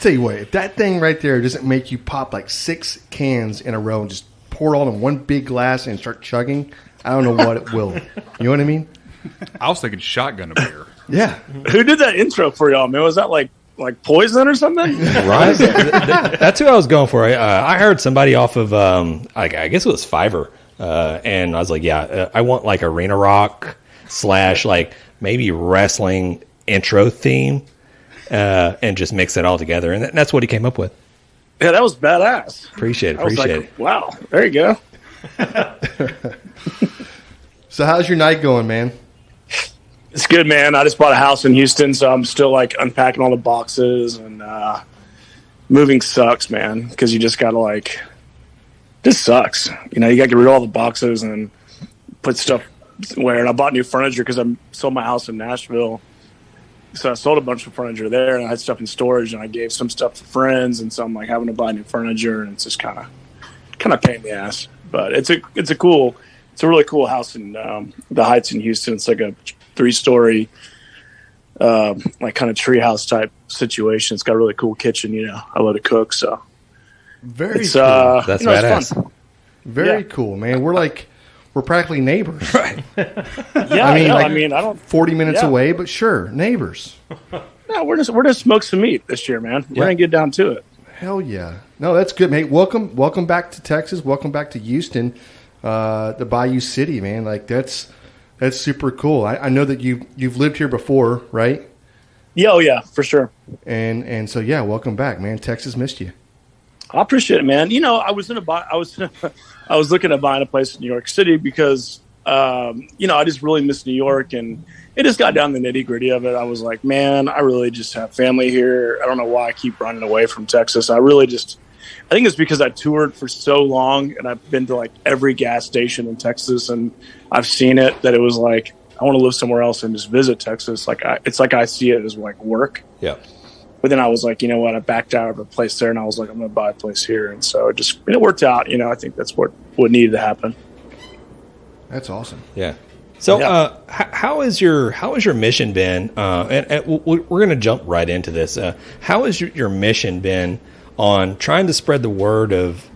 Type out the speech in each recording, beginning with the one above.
tell you what, if that thing right there doesn't make you pop like 6 cans in a row and just pour it all in one big glass and start chugging, I don't know what it will. You know what I mean? I was thinking shotgun a beer. Yeah. Who did that intro for y'all, man? Was that like Poison or something? Right. That's who I was going for. I heard somebody off of, I guess it was Fiverr. And I was like, I want like arena rock / like maybe wrestling intro theme, and just mix it all together. And that's what he came up with. Yeah, that was badass. Appreciate it. Wow. There you go. So how's your night going, man? It's good, man. I just bought a house in Houston, so I'm still like unpacking all the boxes, and moving sucks, man, because you just gotta like, this sucks. You know, you gotta get rid of all the boxes and put stuff where. And I bought new furniture because I sold my house in Nashville, so I sold a bunch of furniture there, and I had stuff in storage, and I gave some stuff to friends, and so I'm like having to buy new furniture, and it's just kind of pain in the ass. But it's a really cool house in the Heights in Houston. It's like a 3-story, like kind of treehouse type situation. It's got a really cool kitchen. You know, I love to cook, so Very it's cool. That's badass. it's fun. Very cool, man. We're practically neighbors. Right. Yeah, I mean, I don't 40 minutes away, but sure, neighbors. No, we're just smoke some meat this year, man. We're gonna get down to it. Hell yeah. No, that's good, mate. Welcome back to Texas. Welcome back to Houston, the Bayou City, man. Like that's super cool. I know that you've lived here before, right? Yeah, oh yeah, for sure. And so yeah, welcome back, man. Texas missed you. I appreciate it, man. You know, I was looking at buying a place in New York City because you know, I just really miss New York, and it just got down the nitty gritty of it. I was like, man, I really just have family here. I don't know why I keep running away from Texas. I think it's because I toured for so long, and I've been to like every gas station in Texas, and I've seen it, that it was like, I want to live somewhere else and just visit Texas. It's like I see it as like work. Yeah. But then I was like, you know what? I backed out of a place there, and I was like, I'm going to buy a place here. And so it worked out. You know, I think that's what needed to happen. That's awesome. Yeah. So, how has your mission been? And we're going to jump right into this. How has your mission been on trying to spread the word of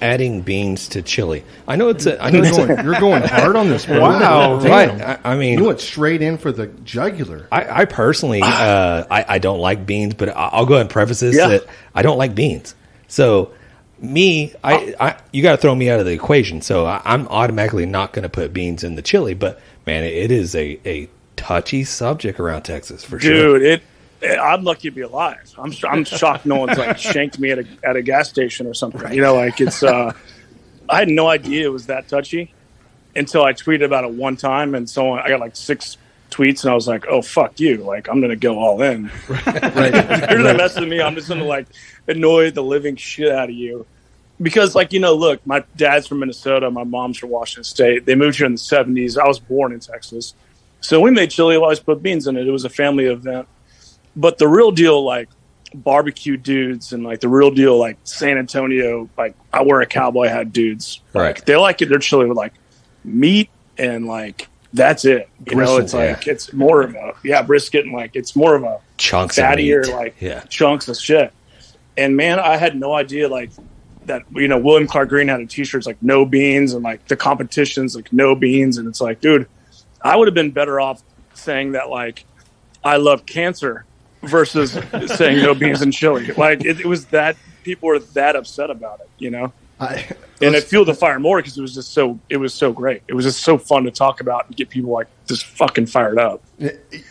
adding beans to chili? I know you're going hard on this, bro. Wow, right? I mean, you went straight in for the jugular. I personally, I don't like beans, but I'll go ahead and preface this that I don't like beans. So, you got to throw me out of the equation. So I'm automatically not going to put beans in the chili. But man, it is a touchy subject around Texas for sure. Dude, I'm lucky to be alive. I'm shocked no one's like shanked me at a gas station or something. Right. You know, like it's. I had no idea it was that touchy until I tweeted about it one time, and so I got like 6 tweets, and I was like, "Oh fuck you!" Like I'm gonna go all in. Right. You're not messing with me. I'm just gonna like annoy the living shit out of you. Because, like, you know, look, my dad's from Minnesota. My mom's from Washington State. They moved here in the 70s. I was born in Texas. So we made chili. I always put beans in it. It was a family event. But the real deal, like, barbecue dudes and, like, the real deal, like, San Antonio, like, I wear a cowboy hat dudes. Right. Like, they like it. Their chili with, like, meat and, like, that's it. You know, it's like, it's more of a, brisket and, like, it's more of a chunks fattier, of meat. Like, chunks of shit. And, man, I had no idea, like, that, you know, William Clark Green had a t-shirt like no beans, and like the competition's like no beans, and it's like, dude, I would have been better off saying that like I love cancer versus saying no beans and chili. Like it was that people were that upset about it, you know. And it fueled the fire more because it was so great. It was just so fun to talk about and get people like just fucking fired up.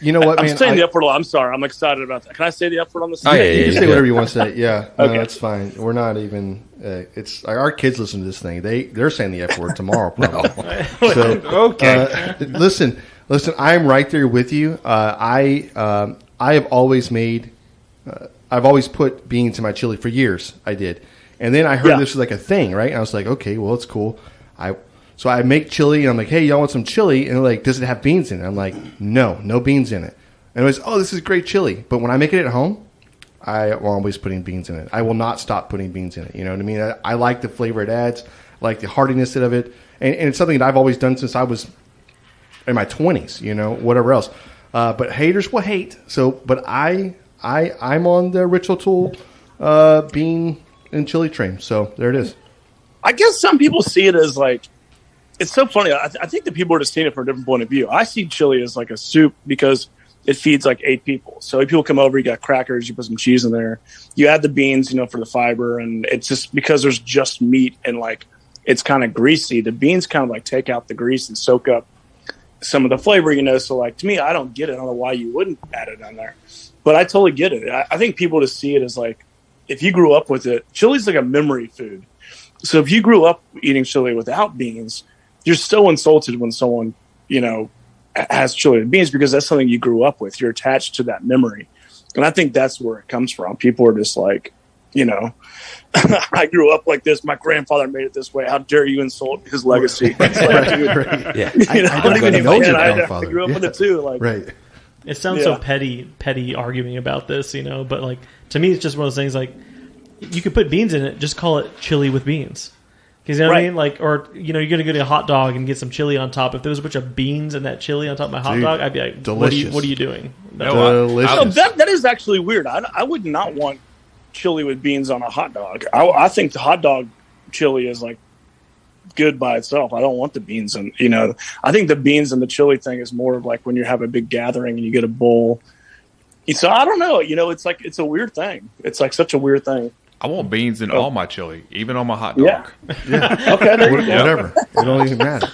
You know what, I'm man? saying the F word a lot. I'm sorry. I'm excited about that. Can I say the F word on the stage? You can say whatever you want to say. Yeah. No, Okay. that's fine. We're not even, it's like our kids listen to this thing. They're saying the F word tomorrow. Probably. So, Okay. Listen, I'm right there with you. I have always I've always put beans in my chili for years. I did. And then I heard this was like a thing, right? And I was like, okay, well, it's cool. So I make chili, and I'm like, hey, y'all want some chili? And they're like, does it have beans in it? I'm like, no beans in it. And it was, oh, this is great chili. But when I make it at home, I am always putting beans in it. I will not stop putting beans in it. You know what I mean? I like the flavor it adds. I like the hardiness of it. And it's something that I've always done since I was in my 20s, you know, whatever else. But haters will hate. So, but I'm on the Ritual Tool bean and chili train. So there it is. I guess some people see it as like, it's so funny. I think that people are just seeing it from a different point of view. I see chili as like a soup because it feeds like 8 people. So if people come over, you got crackers, you put some cheese in there, you add the beans, for the fiber, and it's just because there's just meat and like it's kind of greasy. The beans kind of like take out the grease and soak up some of the flavor, So like to me, I don't get it. I don't know why you wouldn't add it on there, but I totally get it. I think people just see it as like, if you grew up with it, chili's like a memory food. So if you grew up eating chili without beans, you're so insulted when someone, has chili and beans because that's something you grew up with. You're attached to that memory. And I think that's where it comes from. People are just like, I grew up like this. My grandfather made it this way. How dare you insult his legacy? It's like, dude, Yeah. I don't even know your I grandfather. grew up with it too. Like, Right. It sounds so petty arguing about this, but like to me, it's just one of those things like you could put beans in it, just call it chili with beans. Because you know what I mean? Like, or, you're going to go to a hot dog and get some chili on top. If there was a bunch of beans and that chili on top of my hot dog, I'd be like, delicious. What are you doing? Delicious. That is actually weird. I would not want chili with beans on a hot dog. I think the hot dog chili is like good by itself. I don't want the beans. And, I think the beans and the chili thing is more of like when you have a big gathering and you get a bowl. So I don't know. It's like, it's a weird thing. It's like such a weird thing. I want beans in all my chili, even on my hot dog. Yeah. Okay. There you go. Whatever. It don't even matter.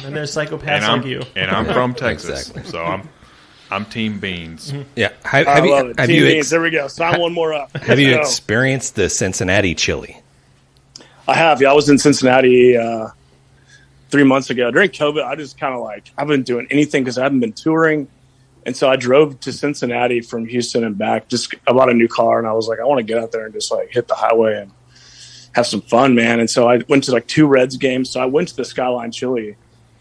And there's psychopaths like you. And I'm from Texas, Exactly. so I'm team beans. Yeah. I love it. Team beans. There we go. Sign one more up. Have you experienced the Cincinnati chili? I have. Yeah, I was in Cincinnati 3 months ago. During COVID, I just kind of like, I haven't been doing anything because I haven't been touring. And so I drove to Cincinnati from Houston and back. I bought a new car, and I was like, I want to get out there and just like hit the highway and have some fun, man. And so I went to like 2 Reds games. So I went to the Skyline Chili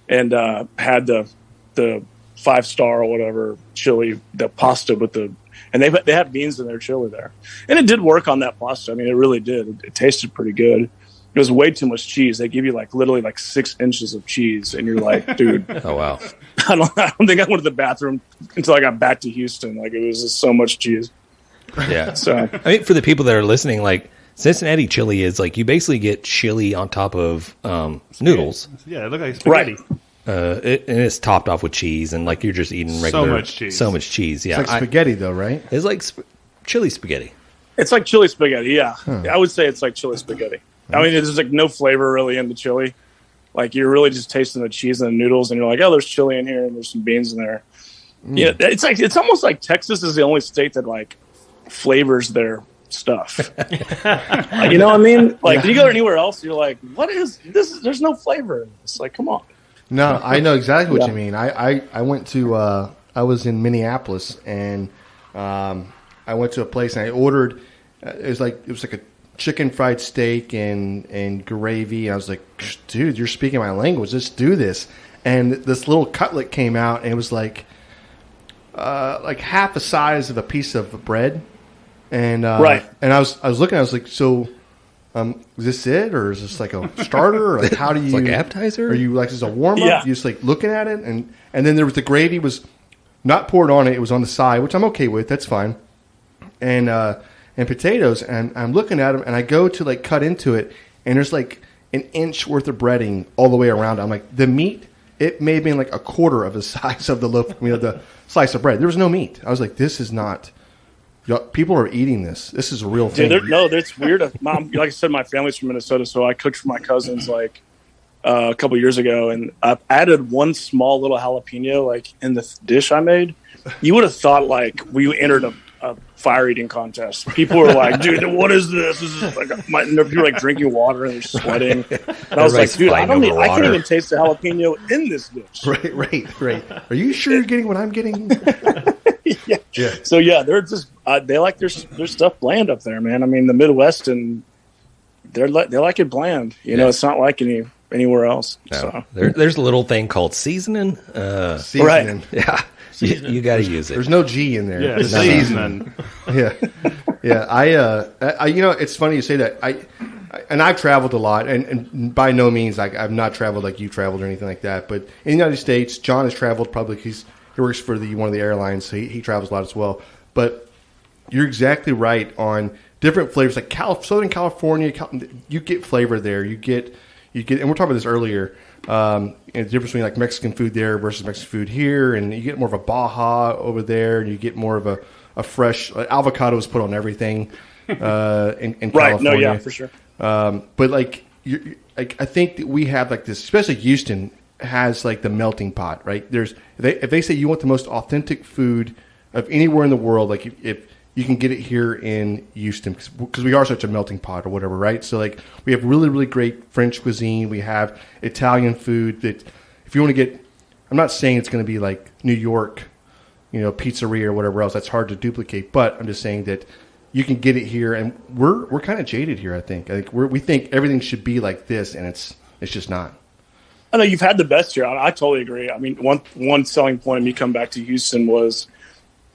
and had the 5-star or whatever chili, the pasta with and they have beans in their chili there. And it did work on that pasta. I mean, it really did. It tasted pretty good. It was way too much cheese. They give you like literally like 6 inches of cheese, and you're like, dude. Oh wow! I don't think I went to the bathroom until I got back to Houston. Like it was just so much cheese. Yeah. So I mean, for the people that are listening, like Cincinnati chili is like you basically get chili on top of noodles. Yeah, it looked like spaghetti. Right. And it's topped off with cheese, and like you're just eating regular. So much cheese. Yeah. It's like spaghetti, though, right? It's like chili spaghetti. It's like chili spaghetti. Yeah, I would say it's like chili spaghetti. I mean, there's like no flavor really in the chili. Like you're really just tasting the cheese and the noodles, and you're like, oh, there's chili in here, and there's some beans in there. Yeah, it's almost like Texas is the only state that like flavors their stuff. You know what I mean? Like, you go anywhere else, you're like, what is this? There's no flavor in this. Like, come on. No, I know exactly what you mean. I went to I was in Minneapolis, and I went to a place and I ordered. It was like a chicken fried steak and gravy. I was like, dude, you're speaking my language. Let's do this. And this little cutlet came out, and it was like half the size of a piece of bread. And right. And I was looking. I was like, so, is this it, or is this like a starter, or like how do you like appetizer? Are you like this is a warm up? Yeah. You just like looking at it, and then there was the gravy was not poured on it. It was on the side, which I'm okay with. That's fine. And potatoes, and I'm looking at them, and I go to like cut into it, and there's like an inch worth of breading all the way around. I'm like, the meat, it may have been like a quarter of the size of the loaf, the slice of bread. There was no meat. I was like, this is not. People are eating this. This is a real thing. No, that's weird. Mom, like I said, my family's from Minnesota, so I cooked for my cousins like a couple years ago, and I added one small little jalapeno like in the dish I made. You would have thought like we entered a fire eating contest. People were like, dude, what is this? This is like you're like drinking water and they're sweating. And I was like, dude, I can't even taste the jalapeno in this dish. Right. Are you sure you're getting what I'm getting? Yeah. So yeah, they're just they like their stuff bland up there, man. I mean, the Midwest, and they like it bland. You know, it's not like anywhere else. No. So There's a little thing called seasoning. Seasoning. Right. Yeah. You got to use it. There's no G in there. Yeah, It's seasoning. Yeah. I it's funny you say that. I've traveled a lot, and by no means I've not traveled like you traveled or anything like that. But in the United States, John has traveled probably. He works for one of the airlines, so he travels a lot as well. But you're exactly right on different flavors like Southern California. You get flavor there. You get, and we're talking about this earlier. And the difference between like Mexican food there versus Mexican food here, and you get more of a Baja over there, and you get more of a fresh avocado is put on everything in Right. California. No, yeah, for sure. But like, I think that we have like this, especially Houston has like the melting pot, right? If they say you want the most authentic food of anywhere in the world, like if you can get it here in Houston, because we are such a melting pot or whatever, right? So like we have really, really great French cuisine. We have Italian food that if you want to get, I'm not saying it's going to be like New York, pizzeria or whatever else. That's hard to duplicate, but I'm just saying that you can get it here, and we're kind of jaded here. I think we think everything should be like this, and it's just not. I know you've had the best here. I totally agree. I mean, one selling point of me coming back to Houston was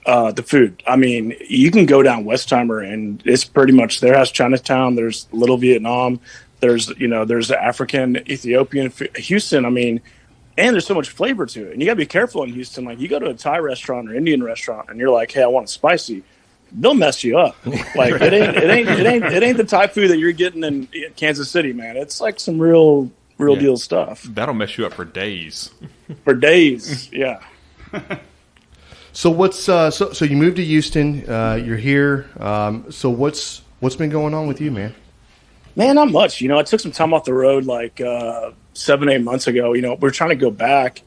the food. I mean, you can go down Westheimer, and it's pretty much there. Has Chinatown. There's Little Vietnam. There's the African, Ethiopian food. Houston. I mean, and there's so much flavor to it. And you got to be careful in Houston. Like you go to a Thai restaurant or Indian restaurant, and you're like, "Hey, I want it spicy." They'll mess you up. Like it ain't the Thai food that you're getting in Kansas City, man. It's like some real deal stuff. That'll mess you up for days. For days, yeah. So what's so you moved to Houston? You're here. So what's been going on with you, man? Man, not much. I took some time off the road like 7-8 months ago. We're trying to go back.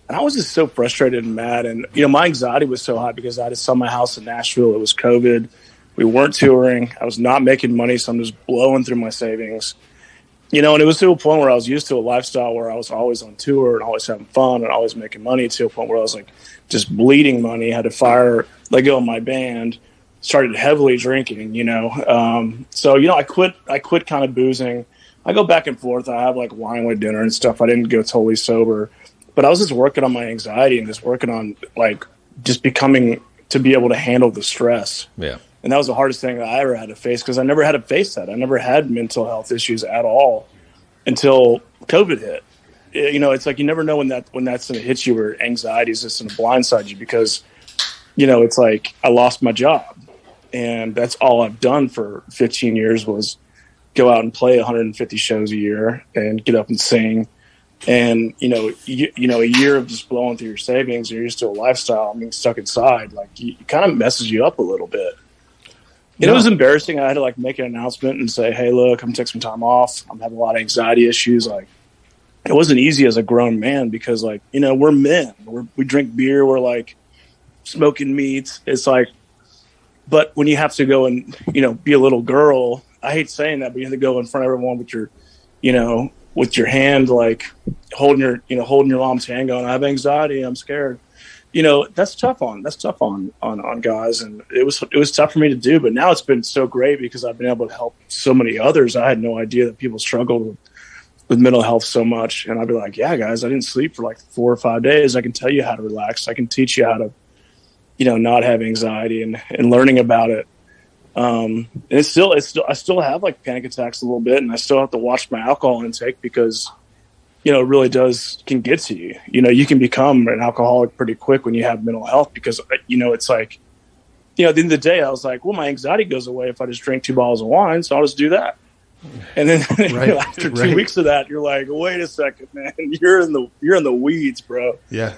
And I was just so frustrated and mad. And, my anxiety was so high because I had to sell my house in Nashville. It was COVID. We weren't touring. I was not making money, so I'm just blowing through my savings. And it was to a point where I was used to a lifestyle where I was always on tour and always having fun and always making money, to a point where I was like just bleeding money, had to let go of my band, started heavily drinking, So, I quit kind of boozing. I go back and forth. I have like wine with dinner and stuff. I didn't go totally sober. But I was just working on my anxiety and just working on like just becoming to be able to handle the stress. Yeah. And that was the hardest thing that I ever had to face because I never had to face that. I never had mental health issues at all until COVID hit. It's like you never know when that's going to hit you, or anxiety is just going to blindside you because, it's like I lost my job. And that's all I've done for 15 years was go out and play 150 shows a year and get up and sing. And, a year of just blowing through your savings, you're used to a lifestyle, stuck inside, like it kind of messes you up a little bit. And It was embarrassing. I had to like make an announcement and say, hey, look, I'm taking some time off. I'm having a lot of anxiety issues. Like it wasn't easy as a grown man because like, we're men, we drink beer. We're like smoking meats. It's like, but when you have to go and, be a little girl, I hate saying that, but you have to go in front of everyone with your, with your hand, like holding your mom's hand going, I have anxiety. I'm scared. That's tough on guys. And it was tough for me to do, but now it's been so great because I've been able to help so many others. I had no idea that people struggled with mental health so much. And I'd be like, yeah, guys, I didn't sleep for like 4 or 5 days. I can tell you how to relax. I can teach you how to, not have anxiety and learning about it. And I still have like panic attacks a little bit, and I still have to watch my alcohol intake because, it really can get to you. You can become an alcoholic pretty quick when you have mental health because, it's like, at the end of the day, I was like, well, my anxiety goes away if I just drink 2 bottles of wine. So I'll just do that. And then after 2 weeks of that, you're like, wait a second, man, you're in the weeds, bro. Yeah.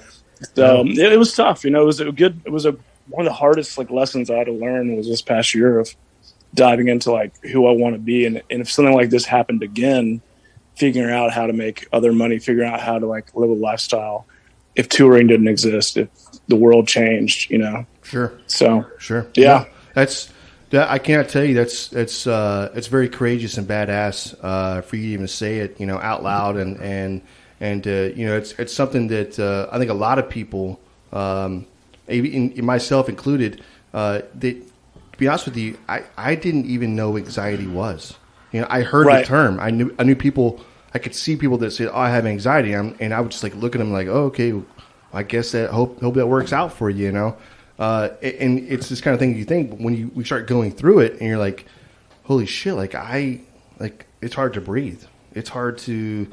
So it was tough. It was one of the hardest like lessons I had to learn was this past year of diving into like who I want to be. And if something like this happened again, figuring out how to make other money, figuring out how to like live a lifestyle. If touring didn't exist, if the world changed, Sure. So sure. Yeah. I cannot tell you it's very courageous and badass for you to even say it, out loud and it's something that I think a lot of people, in myself included, that, to be honest with you, I didn't even know anxiety was. I heard the term. I knew people. I could see people that said, "Oh, I have anxiety," and I would just like look at them like, "Oh, okay, I guess that hope that works out for you," And it's this kind of thing you think, but when we start going through it, and you're like, "Holy shit!" Like it's hard to breathe. It's hard to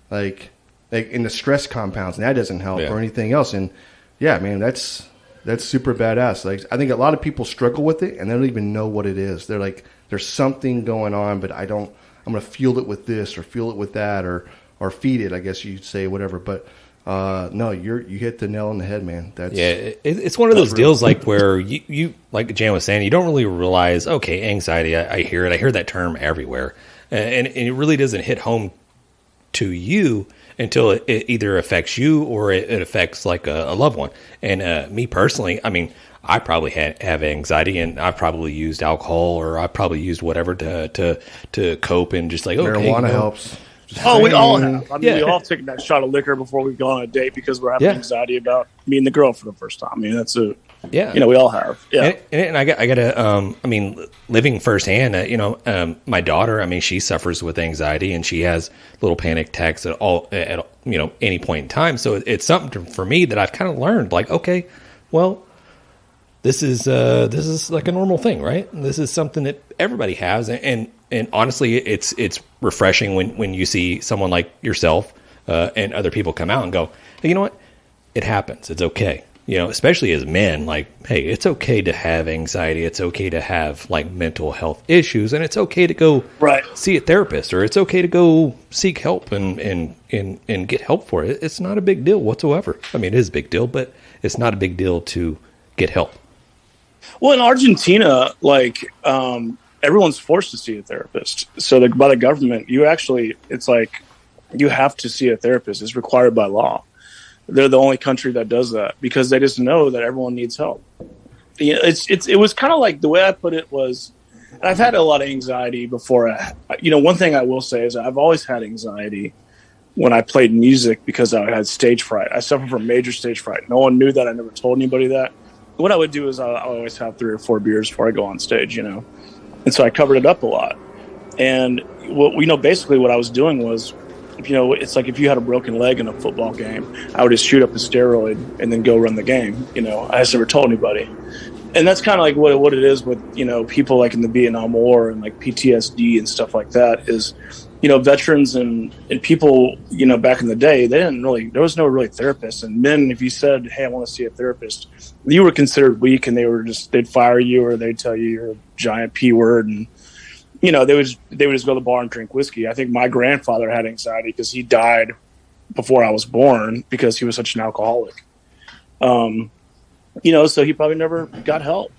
like in the stress compounds, and that doesn't help or anything else. And yeah, man, that's That's super badass. Like, I think a lot of people struggle with it and they don't even know what it is. They're like, there's something going on, but I'm going to fuel it with this or fuel it with that or feed it, I guess you'd say, whatever. But no, you hit the nail on the head, man. It's one of those deals like where you like Jan was saying, you don't really realize, okay, anxiety, I hear it. I hear that term everywhere. And it really doesn't hit home to you until it either affects you or it affects like a loved one. And me personally, I mean, I probably have anxiety, and I've probably used alcohol or I've probably used whatever to cope and just like, okay, marijuana helps. We all have. I mean, we all have taken that shot of liquor before we go on a date because we're having anxiety about meeting the girl for the first time. I mean, that's we all have. Yeah. And I got to, I mean, living firsthand, my daughter, I mean, she suffers with anxiety and she has little panic attacks at any point in time. So it's something for me that I've kind of learned, like, okay, well, this is like a normal thing, right? This is something that everybody has. And honestly, it's refreshing when you see someone like yourself and other people come out and go, hey, you know what? It happens. It's okay. Especially as men, like, hey, it's okay to have anxiety. It's okay to have like mental health issues, and it's okay to go see a therapist, or it's okay to go seek help and get help for it. It's not a big deal whatsoever. I mean, it is a big deal, but it's not a big deal to get help. Well, in Argentina, like, everyone's forced to see a therapist. So by the government, it's like you have to see a therapist. It's required by law. They're the only country that does that because they just know that everyone needs help. It was kind of like, the way I put it was, and I've had a lot of anxiety before. One thing I will say is I've always had anxiety when I played music because I had stage fright. I suffered from major stage fright. No one knew that. I never told anybody that. What I would do is I always have 3 or 4 beers before I go on stage, And so I covered it up a lot. And basically what I was doing was, it's like if you had a broken leg in a football game, I would just shoot up a steroid and then go run the game. I just never told anybody. And that's kind of like what it is with, people like in the Vietnam War and like PTSD and stuff like that is, veterans and people, back in the day, there was no really therapist. And men, if you said, hey, I want to see a therapist, you were considered weak and they'd fire you or they'd tell you you're a giant P word. And, they would just go to the bar and drink whiskey. I think my grandfather had anxiety because he died before I was born because he was such an alcoholic. So he probably never got help.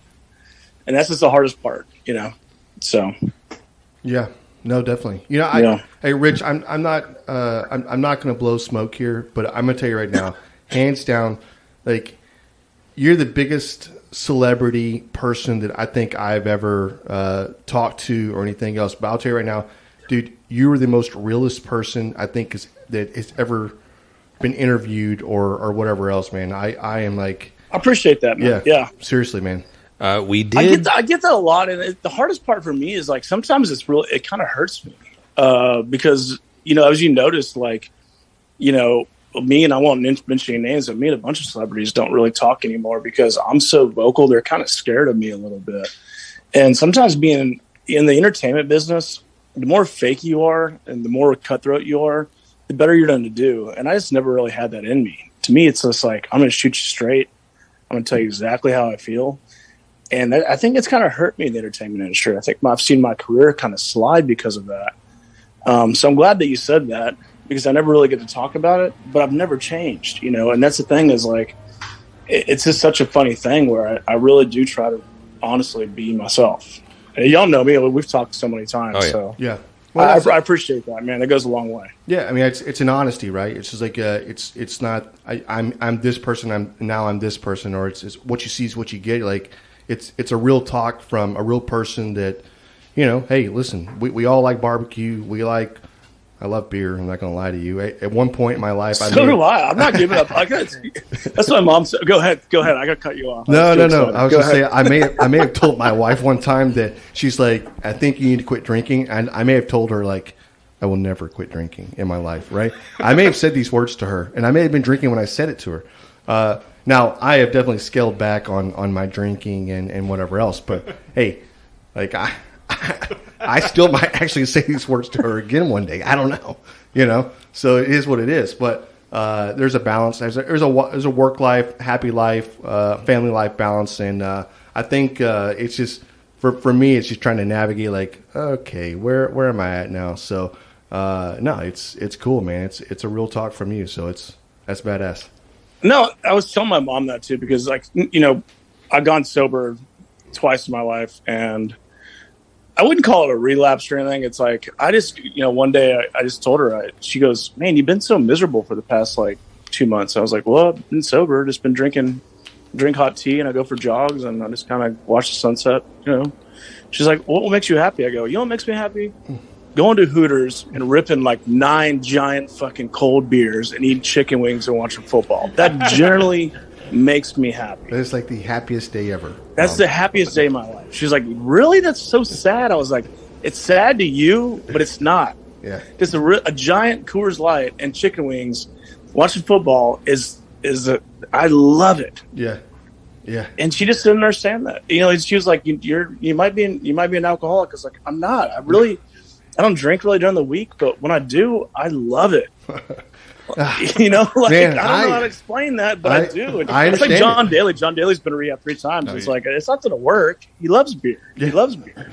And that's just the hardest part, so. Yeah, no, definitely. Hey, Rich, I'm not going to blow smoke here, but I'm going to tell you right now, hands down, like, you're the biggest celebrity person that I think I've ever talked to or anything else. But I'll tell you right now, dude, you are the most realist person I think that has ever been interviewed or whatever else, man. I am like, I appreciate that, man. Yeah. Seriously, man. We did. I get that a lot, and the hardest part for me is like sometimes it kind of hurts me because as you notice, like me, and I won't mention any names, but me and a bunch of celebrities don't really talk anymore because I'm so vocal. They're kind of scared of me a little bit, and sometimes being in the entertainment business, the more fake you are and the more cutthroat you are, the better you're done to do. And I just never really had that in me. To me, it's just like I'm going to shoot you straight. I'm going to tell you exactly how I feel. And I think it's kind of hurt me in the entertainment industry. I think I've seen my career kind of slide because of that. So I'm glad that you said that because I never really get to talk about it, but I've never changed, and that's the thing is like, it's just such a funny thing where I really do try to honestly be myself. And y'all know me. We've talked so many times. Oh, yeah. So yeah. Well, I appreciate that, man. It goes a long way. Yeah. I mean, it's an honesty, right? It's just like, it's not, I'm this person. I'm this person, or it's what you see is what you get. Like it's a real talk from a real person that, hey, listen, we all like barbecue. I love beer. I'm not going to lie to you. At one point in my life, do I. I'm not giving up. That's what my mom said. Go ahead. I got to cut you off. No. I was going to say I may have told my wife one time that she's like, I think you need to quit drinking, and I may have told her like, I will never quit drinking in my life. Right? I may have said these words to her, and I may have been drinking when I said it to her. Now I have definitely scaled back on my drinking and whatever else. But hey, like I still might actually say these words to her again one day. I don't know, So it is what it is. But there's a balance. There's a work life, happy life, family life balance, and I think it's just for me, it's just trying to navigate. Like, okay, where am I at now? So no, it's cool, man. It's a real talk from you, so that's badass. No, I was telling my mom that too because, like, I've gone sober twice in my life, and I wouldn't call it a relapse or anything. It's like I just, one day I just told her. She goes, "Man, you've been so miserable for the past like 2 months." I was like, "Well, I've been sober, just been drink hot tea, and I go for jogs, and I just kind of watch the sunset." She's like, "What makes you happy?" I go, "You know what makes me happy? Going to Hooters and ripping like 9 giant fucking cold beers and eating chicken wings and watching football. That generally makes me happy. That's like the happiest day ever. That's the happiest day of my life." She's like, "Really? That's so sad." I was like, "It's sad to you, but it's not." Yeah. Just a giant Coors Light and chicken wings, watching football I love it. Yeah. Yeah. And she just didn't understand that. She was like, you might be an alcoholic. I was like, I'm not. I don't drink really during the week, but when I do, I love it. Man, I don't know how to explain that, but I do. I understand. It's like John Daly. John Daly's been to rehab 3 times. It's like, it's not going to work. He loves beer. Yeah. He loves beer,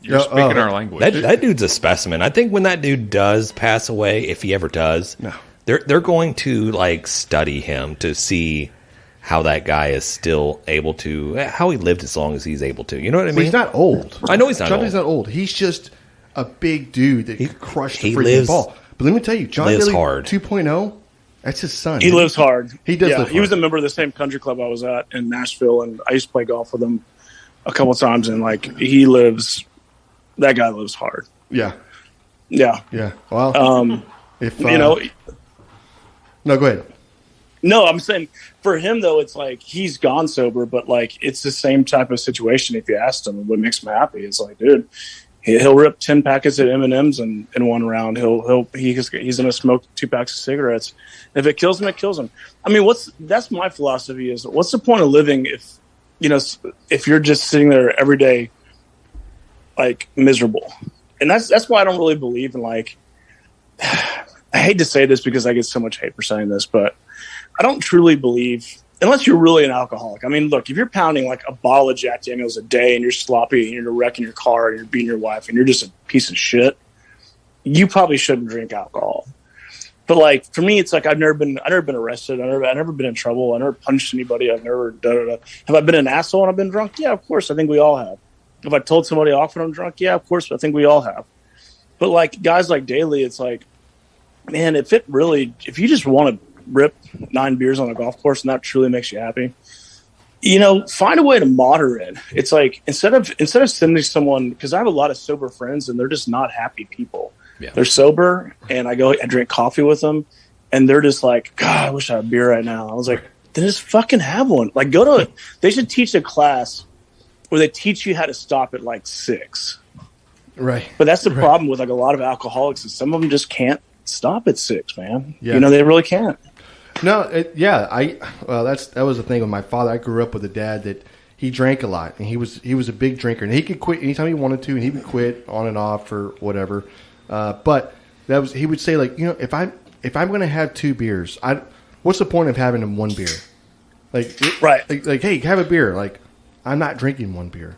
You're speaking our language. That dude's a specimen. I think when that dude does pass away, if he ever does, they're going to like study him to see how that guy is still able to, how he lived as long as he's able to. You know what I mean? But he's not old. I know he's not John old. Daly's not old. He's just a big dude that could crush the freaking lives, ball. But let me tell you, John lives Daly hard. 2.0, that's his son. He lives hard. He does live hard. He was a member of the same country club I was at in Nashville, and I used to play golf with him a couple of times, and like that guy lives hard. Yeah. Yeah. Yeah. Well, no, go ahead. No, I'm saying for him though, it's like he's gone sober, but like it's the same type of situation. If you asked him what makes him happy, it's like, dude, he'll rip 10 packets of M&Ms in one round. He's gonna smoke 2 packs of cigarettes. If it kills him, it kills him. I mean, that's my philosophy is what's the point of living if you're just sitting there every day like miserable? And that's why I don't really believe in like. I hate to say this because I get so much hate for saying this, but I don't truly believe, unless you're really an alcoholic. I mean, look, if you're pounding like a bottle of Jack Daniels a day and you're sloppy and you're wrecking your car and you're beating your wife and you're just a piece of shit, you probably shouldn't drink alcohol. But like for me, it's like I've never been arrested. I've never been in trouble. I never punched anybody. I've never Have I been an asshole and I've been drunk? Yeah, of course. I think we all have. Have I told somebody off when I'm drunk? Yeah, of course. I think we all have. But like guys like Daly, it's like, man, if you just want to rip 9 beers on a golf course and that truly makes you happy, find a way to moderate. It's like instead of sending someone, because I have a lot of sober friends and they're just not happy people. Yeah. They're sober and I drink coffee with them and they're just like, God, I wish I had a beer right now. I was like, then just fucking have one. Like they should teach a class where they teach you how to stop at like 6. Right. But that's the problem with like a lot of alcoholics is some of them just can't stop at 6, man. Yeah. They really can't. No, that was the thing with my father. I grew up with a dad that he drank a lot, and he was a big drinker, and he could quit anytime he wanted to, and he would quit on and off or whatever. But he would say like, if I'm going to have 2 beers, what's the point of having them 1 beer? Like, like, hey, have a beer. Like, I'm not drinking 1 beer.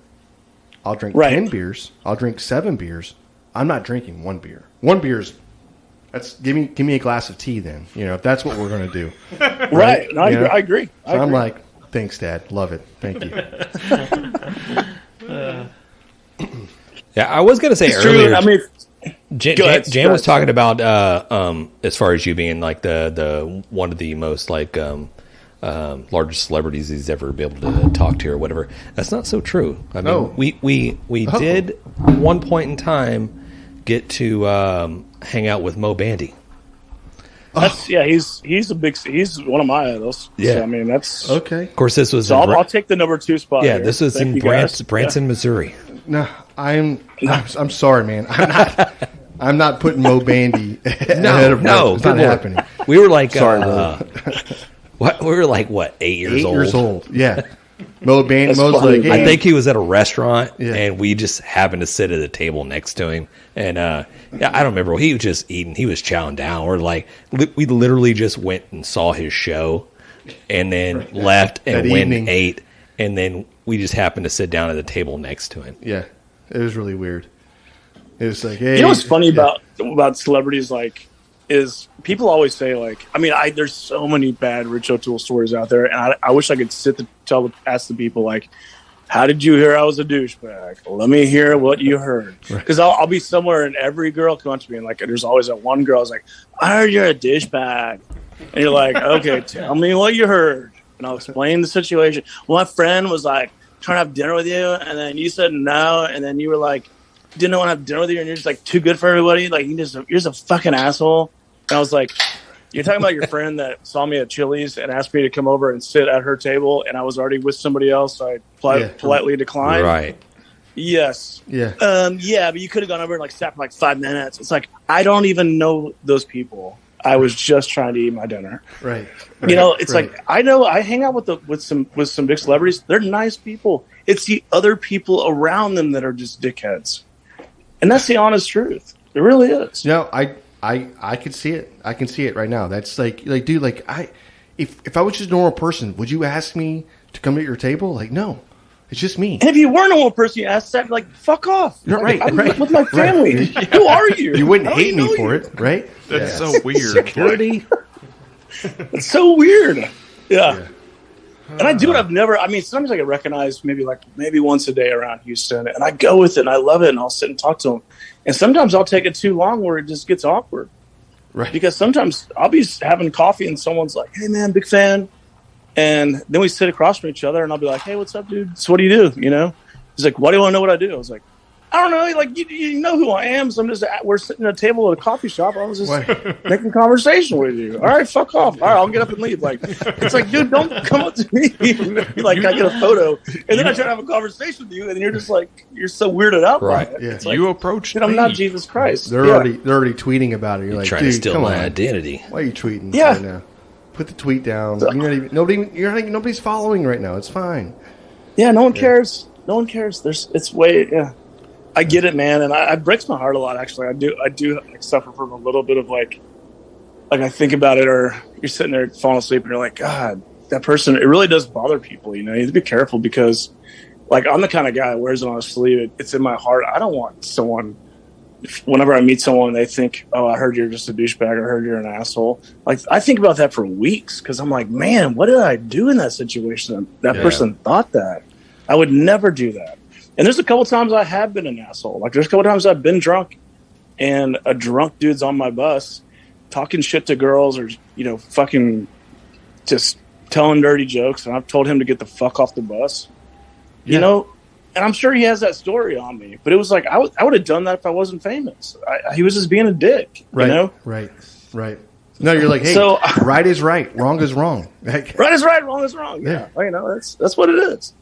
I'll drink 10 beers. I'll drink 7 beers. I'm not drinking 1 beer. 1 beer's give me a glass of tea then. If that's what we're going to do. Right. No, I agree. I'm like, thanks, Dad. Love it. Thank you. Yeah, I was going to say it's earlier. True. I mean, Jan was talking about as far as you being like the one of the most like largest celebrities he's ever been able to talk to or whatever. That's not so true. I mean, we did at one point in time get to hang out with Mo Bandy. He's one of my idols. Yeah, so, I mean that's okay. Of course, this was. So I'll take the number 2 spot. Yeah, here. this was in Branson, Missouri. No, I'm sorry, man. I'm not putting Mo Bandy ahead of Mo. It's not happening. We were like, sorry, we were like what 8 years old. 8 years old. Yeah. Mo's like, hey. I think he was at a restaurant, and we just happened to sit at a table next to him. And I don't remember. He was just eating. He was chowing down. We're like, we literally just went and saw his show, and then left and went and ate, and then we just happened to sit down at the table next to him. Yeah, it was really weird. It was like, hey, you know what's funny about celebrities, like, is people always say, like, I mean, there's so many bad Rich O'Toole stories out there, and I wish I could ask the people, like, how did you hear I was a douchebag? Let me hear what you heard. Because I'll be somewhere and every girl comes up to me, and, like, there's always that one girl who's like, I heard you're a douchebag. And you're like, okay, tell me what you heard. And I'll explain the situation. Well, my friend was, like, trying to have dinner with you, and then you said no, and then you were like, didn't want to have dinner with you, and you're just like too good for everybody. Like you're just a fucking asshole. And I was like, you're talking about your friend that saw me at Chili's and asked me to come over and sit at her table, and I was already with somebody else. So I politely declined. Right. Yes. Yeah. Yeah, but you could have gone over and like sat for like 5 minutes. It's like I don't even know those people. I was just trying to eat my dinner. Right. You know, it's like I know I hang out with some big celebrities. They're nice people. It's the other people around them that are just dickheads. And that's the honest truth. It really is. No, I could see it. I can see it right now. That's like, dude, like if I was just a normal person, would you ask me to come to your table? Like, no, it's just me. And if you were a normal person, you asked that, like, fuck off. You're like, right. I'm with my family. Who are you? You wouldn't hate me for it, right? That's so weird. Security. It's so weird. Yeah. And I do it. Sometimes I get recognized maybe once a day around Houston, and I go with it, and I love it, and I'll sit and talk to them. And sometimes I'll take it too long where it just gets awkward. Right. Because sometimes I'll be having coffee, and someone's like, hey, man, big fan. And then we sit across from each other, and I'll be like, hey, what's up, dude? So what do you do, you know? He's like, why do you want to know what I do? I was like, I don't know. Like, you know who I am. So we're sitting at a table at a coffee shop. I was just making conversation with you. All right, fuck off. All right, I'll get up and leave. Like, it's like, dude, don't come up to me. Like, I get a photo, and then I try to have a conversation with you, and you're just like, you're so weirded out by it. Yeah. It's like, You approached me. I'm not Jesus Christ. They're already tweeting about it. You're like, trying dude, to steal come my on. identity. Why are you tweeting Yeah. right now? Put the tweet down. Nobody's following right now. It's fine. Yeah, no one cares. No one cares. I get it, man, and it breaks my heart a lot. Actually, I do like, suffer from a little bit of like I think about it, or you're sitting there falling asleep, and you're like, God, that person. It really does bother people. You know, you have to be careful because, like, I'm the kind of guy that wears it on his sleeve. It's in my heart. I don't want someone. Whenever I meet someone, they think, "Oh, I heard you're just a douchebag. I heard you're an asshole." Like, I think about that for weeks because I'm like, man, what did I do in that situation? That person thought that. I would never do that. And there's a couple times I have been an asshole. Like, there's a couple times I've been drunk, and a drunk dude's on my bus talking shit to girls or, you know, fucking just telling dirty jokes, and I've told him to get the fuck off the bus. Yeah. You know? And I'm sure he has that story on me. But it was like, I would have done that if I wasn't famous. He was just being a dick, you know? Right. No, you're like, hey, right is right, wrong is wrong. Right is right, wrong is wrong. Yeah. Well, you know, that's what it is.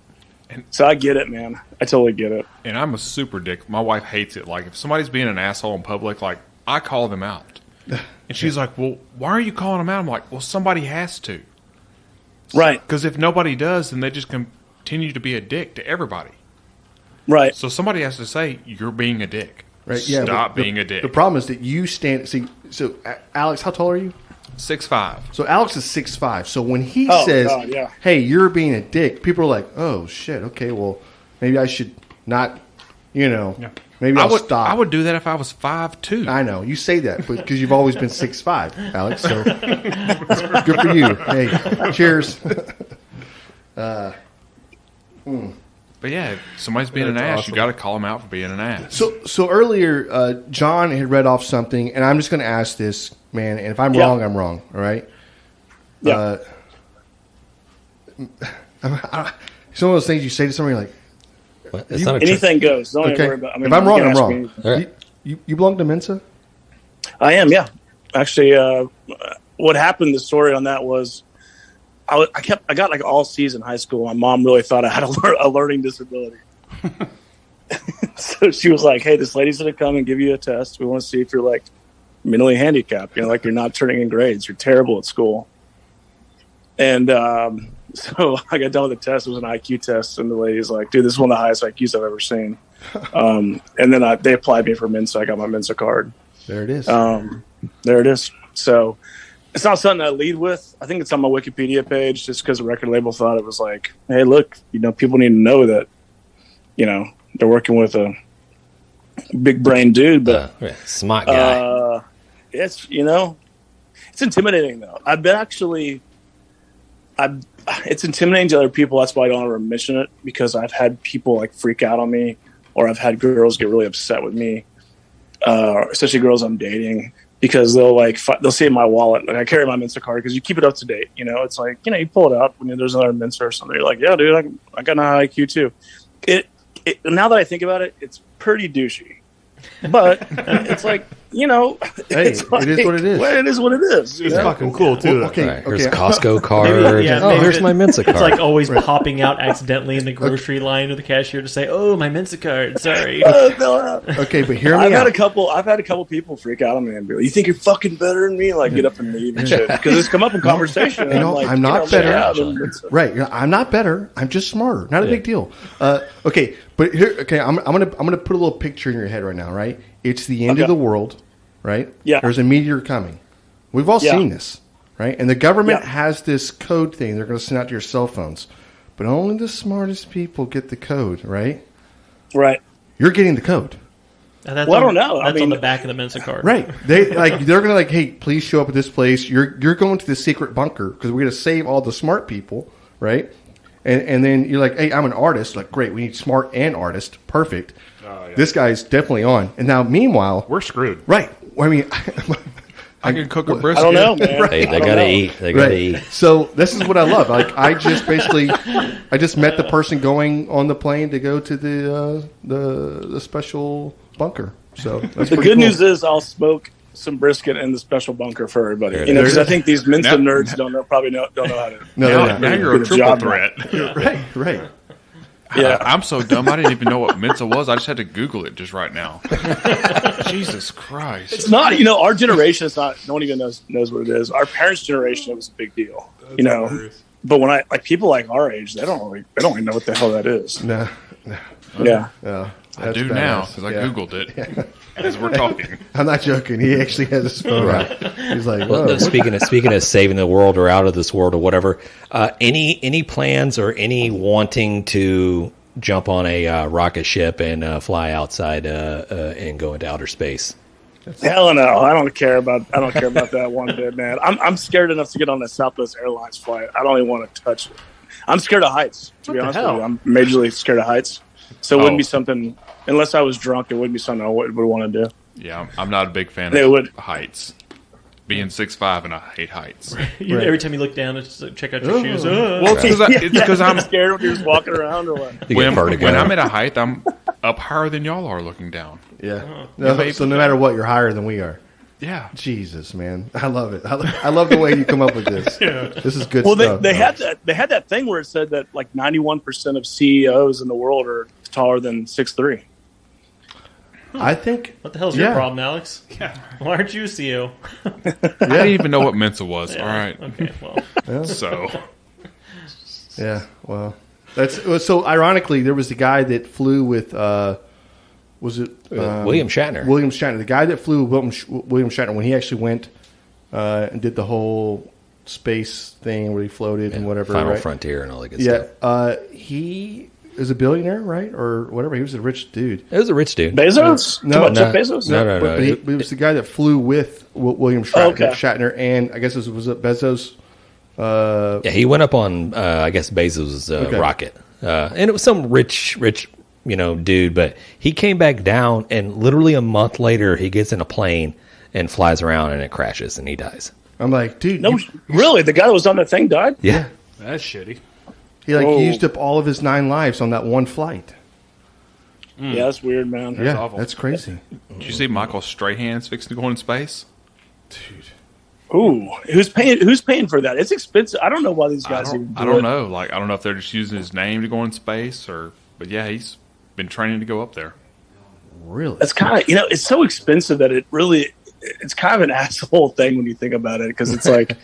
So I get it, man. I totally get it. And I'm a super dick. My wife hates it. Like, if somebody's being an asshole in public, like, I call them out. And she's like, well, why are you calling them out? I'm like, well, somebody has to. Right. Because if nobody does, then they just continue to be a dick to everybody. Right. So somebody has to say, you're being a dick. Right. Stop being a dick. The problem is that you stand... See, so, Alex, how tall are you? 6'5". So Alex is 6'5". So when he says, hey, you're being a dick, people are like, oh, shit, okay, well, maybe I should not, you know, maybe I'll stop. I would do that if I was 5'2". I know. You say that because you've always been 6'5", Alex, so it's good for you. Hey, cheers. But yeah, if somebody's being an ass, awesome. You got to call them out for being an ass. So earlier, John had read off something, and I'm just going to ask this, man. And if I'm wrong, I'm wrong. All right. Yeah. Some of those things you say to somebody, like, what? Anything goes. Don't even worry about. If I'm wrong, I'm wrong. Right. You belong to Mensa? I am. Yeah. Actually, what happened? The story on that was. I got like all C's in high school. My mom really thought I had a learning disability. So she was like, hey, this lady's going to come and give you a test. We want to see if you're like mentally handicapped. You know, like you're not turning in grades. You're terrible at school. And So I got done with the test. It was an IQ test, and the lady's like, "Dude, this is one of the highest IQs I've ever seen." And then they applied me for Mensa. I got my Mensa card. There it is. There it is. So it's not something I lead with. I think it's on my Wikipedia page just because the record label thought it was like, hey, look, people need to know that, they're working with a big brain dude, but smart guy. It's intimidating though. It's intimidating to other people. That's why I don't ever mention it, because I've had people like freak out on me, or I've had girls get really upset with me, especially girls I'm dating, because they'll see in my wallet, like I carry my Mensa card because you keep it up to date. It's like, you pull it out when there's another Mensa or something. You're like, yeah, dude, I got an high IQ too. Now that I think about it, it's pretty douchey. But it's like, hey, it is what it is. Well, it is what it is. It's fucking cool too. Okay, Here's a Costco card. Maybe Here's my Mensa card. It's like always popping out accidentally in the grocery line with the cashier to say, "Oh, my Mensa card. Sorry." Okay, but hear me I've out. had a couple people freak out on me and be like, "You think you're fucking better than me?" Like get up and leave and shit, because it's come up in conversation. I'm not better. Right? I'm not better. I'm just smarter. Not a big deal. Okay, but here, I'm gonna put a little picture in your head right now. Right? It's the end of the world. Right? Yeah. There's a meteor coming. We've all seen this. Right? And the government has this code thing they're going to send out to your cell phones, but only the smartest people get the code. Right? Right. You're getting the code. I don't know. That's on the back of the Mensa card. Right. They're gonna hey, please show up at this place. You're going to the secret bunker because we're gonna save all the smart people, right? And then you're like, hey, I'm an artist. Like, great, we need smart and artist. Perfect. This guy's definitely on. And now, meanwile, we're screwed. Right. I mean, I can cook a brisket. I don't know, man. Hey, they gotta eat. They gotta eat. So this is what I love. Like, I just met the person going on the plane to go to the special bunker. So that's the good news is I'll smoke some brisket in the special bunker for everybody. Because I think these Mensa nerds don't know how to. Now you're a triple threat. Right. Yeah, I'm so dumb. I didn't even know what Mensa was. I just had to Google it just right now. Jesus Christ! It's not. Our generation is not. No one even knows what it is. Our parents' generation, it was a big deal. But when people like our age, they don't even know what the hell that is. No. Yeah. I do now because I Googled it as we're talking. I'm not joking. He actually has his phone out. He's like, whoa. Well, speaking of saving the world or out of this world or whatever, any plans or any wanting to jump on a rocket ship and fly outside and go into outer space? Hell no! I don't care about that one bit, man. I'm scared enough to get on a Southwest Airlines flight. I don't even want to touch it. I'm scared of heights. To be honest with you, I'm majorly scared of heights. So it wouldn't be something, unless I was drunk, it wouldn't be something I would want to do. Yeah, I'm not a big fan of heights. Being 6'5" and I hate heights. Every time you look down, it's just like, check out your shoes. Well, it's because I'm scared when you're just walking around or what? When I'm at a height, I'm up higher than y'all are looking down. Yeah. So no matter what, you're higher than we are. Yeah. Jesus, man. I love it. I love the way you come up with this. This is good stuff. Well, they had that thing where it said that like 91% of CEOs in the world are taller than 6'3". I think. What the hell's your problem, Alex? Yeah. Why aren't you a CEO? I didn't even know what Mensa was. Yeah. All right. Okay, well. So. Yeah, well. So ironically, there was the guy that flew with... was it William Shatner? William Shatner, the guy that flew with William Shatner when he actually went and did the whole space thing where he floated and whatever. Final right? Frontier and all that good stuff. Yeah, he is a billionaire, right, or whatever. He was a rich dude. It was a rich dude. Bezos? No, Jeff Bezos? No. But he was the guy that flew with William Shatner, and I guess it was Bezos. Yeah, he went up on I guess Bezos' rocket, and it was some rich. Dude, but he came back down, and literally a month later, he gets in a plane and flies around, and it crashes, and he dies. I'm like, dude, no, really? The guy that was on that thing died? Yeah, that's shitty. He used up all of his 9 lives on that one flight. Yeah, that's weird, man. That's awful. That's crazy. Did you see Michael Strahan's fixing to go in space? Dude. Ooh, who's paying for that? It's expensive. I don't know why these guys even do it. I don't know. Like, I don't know if they're just using his name to go in space but yeah, he's been training to go up there. Really? It's kind of, it's so expensive that it's kind of an asshole thing when you think about it, because it's like,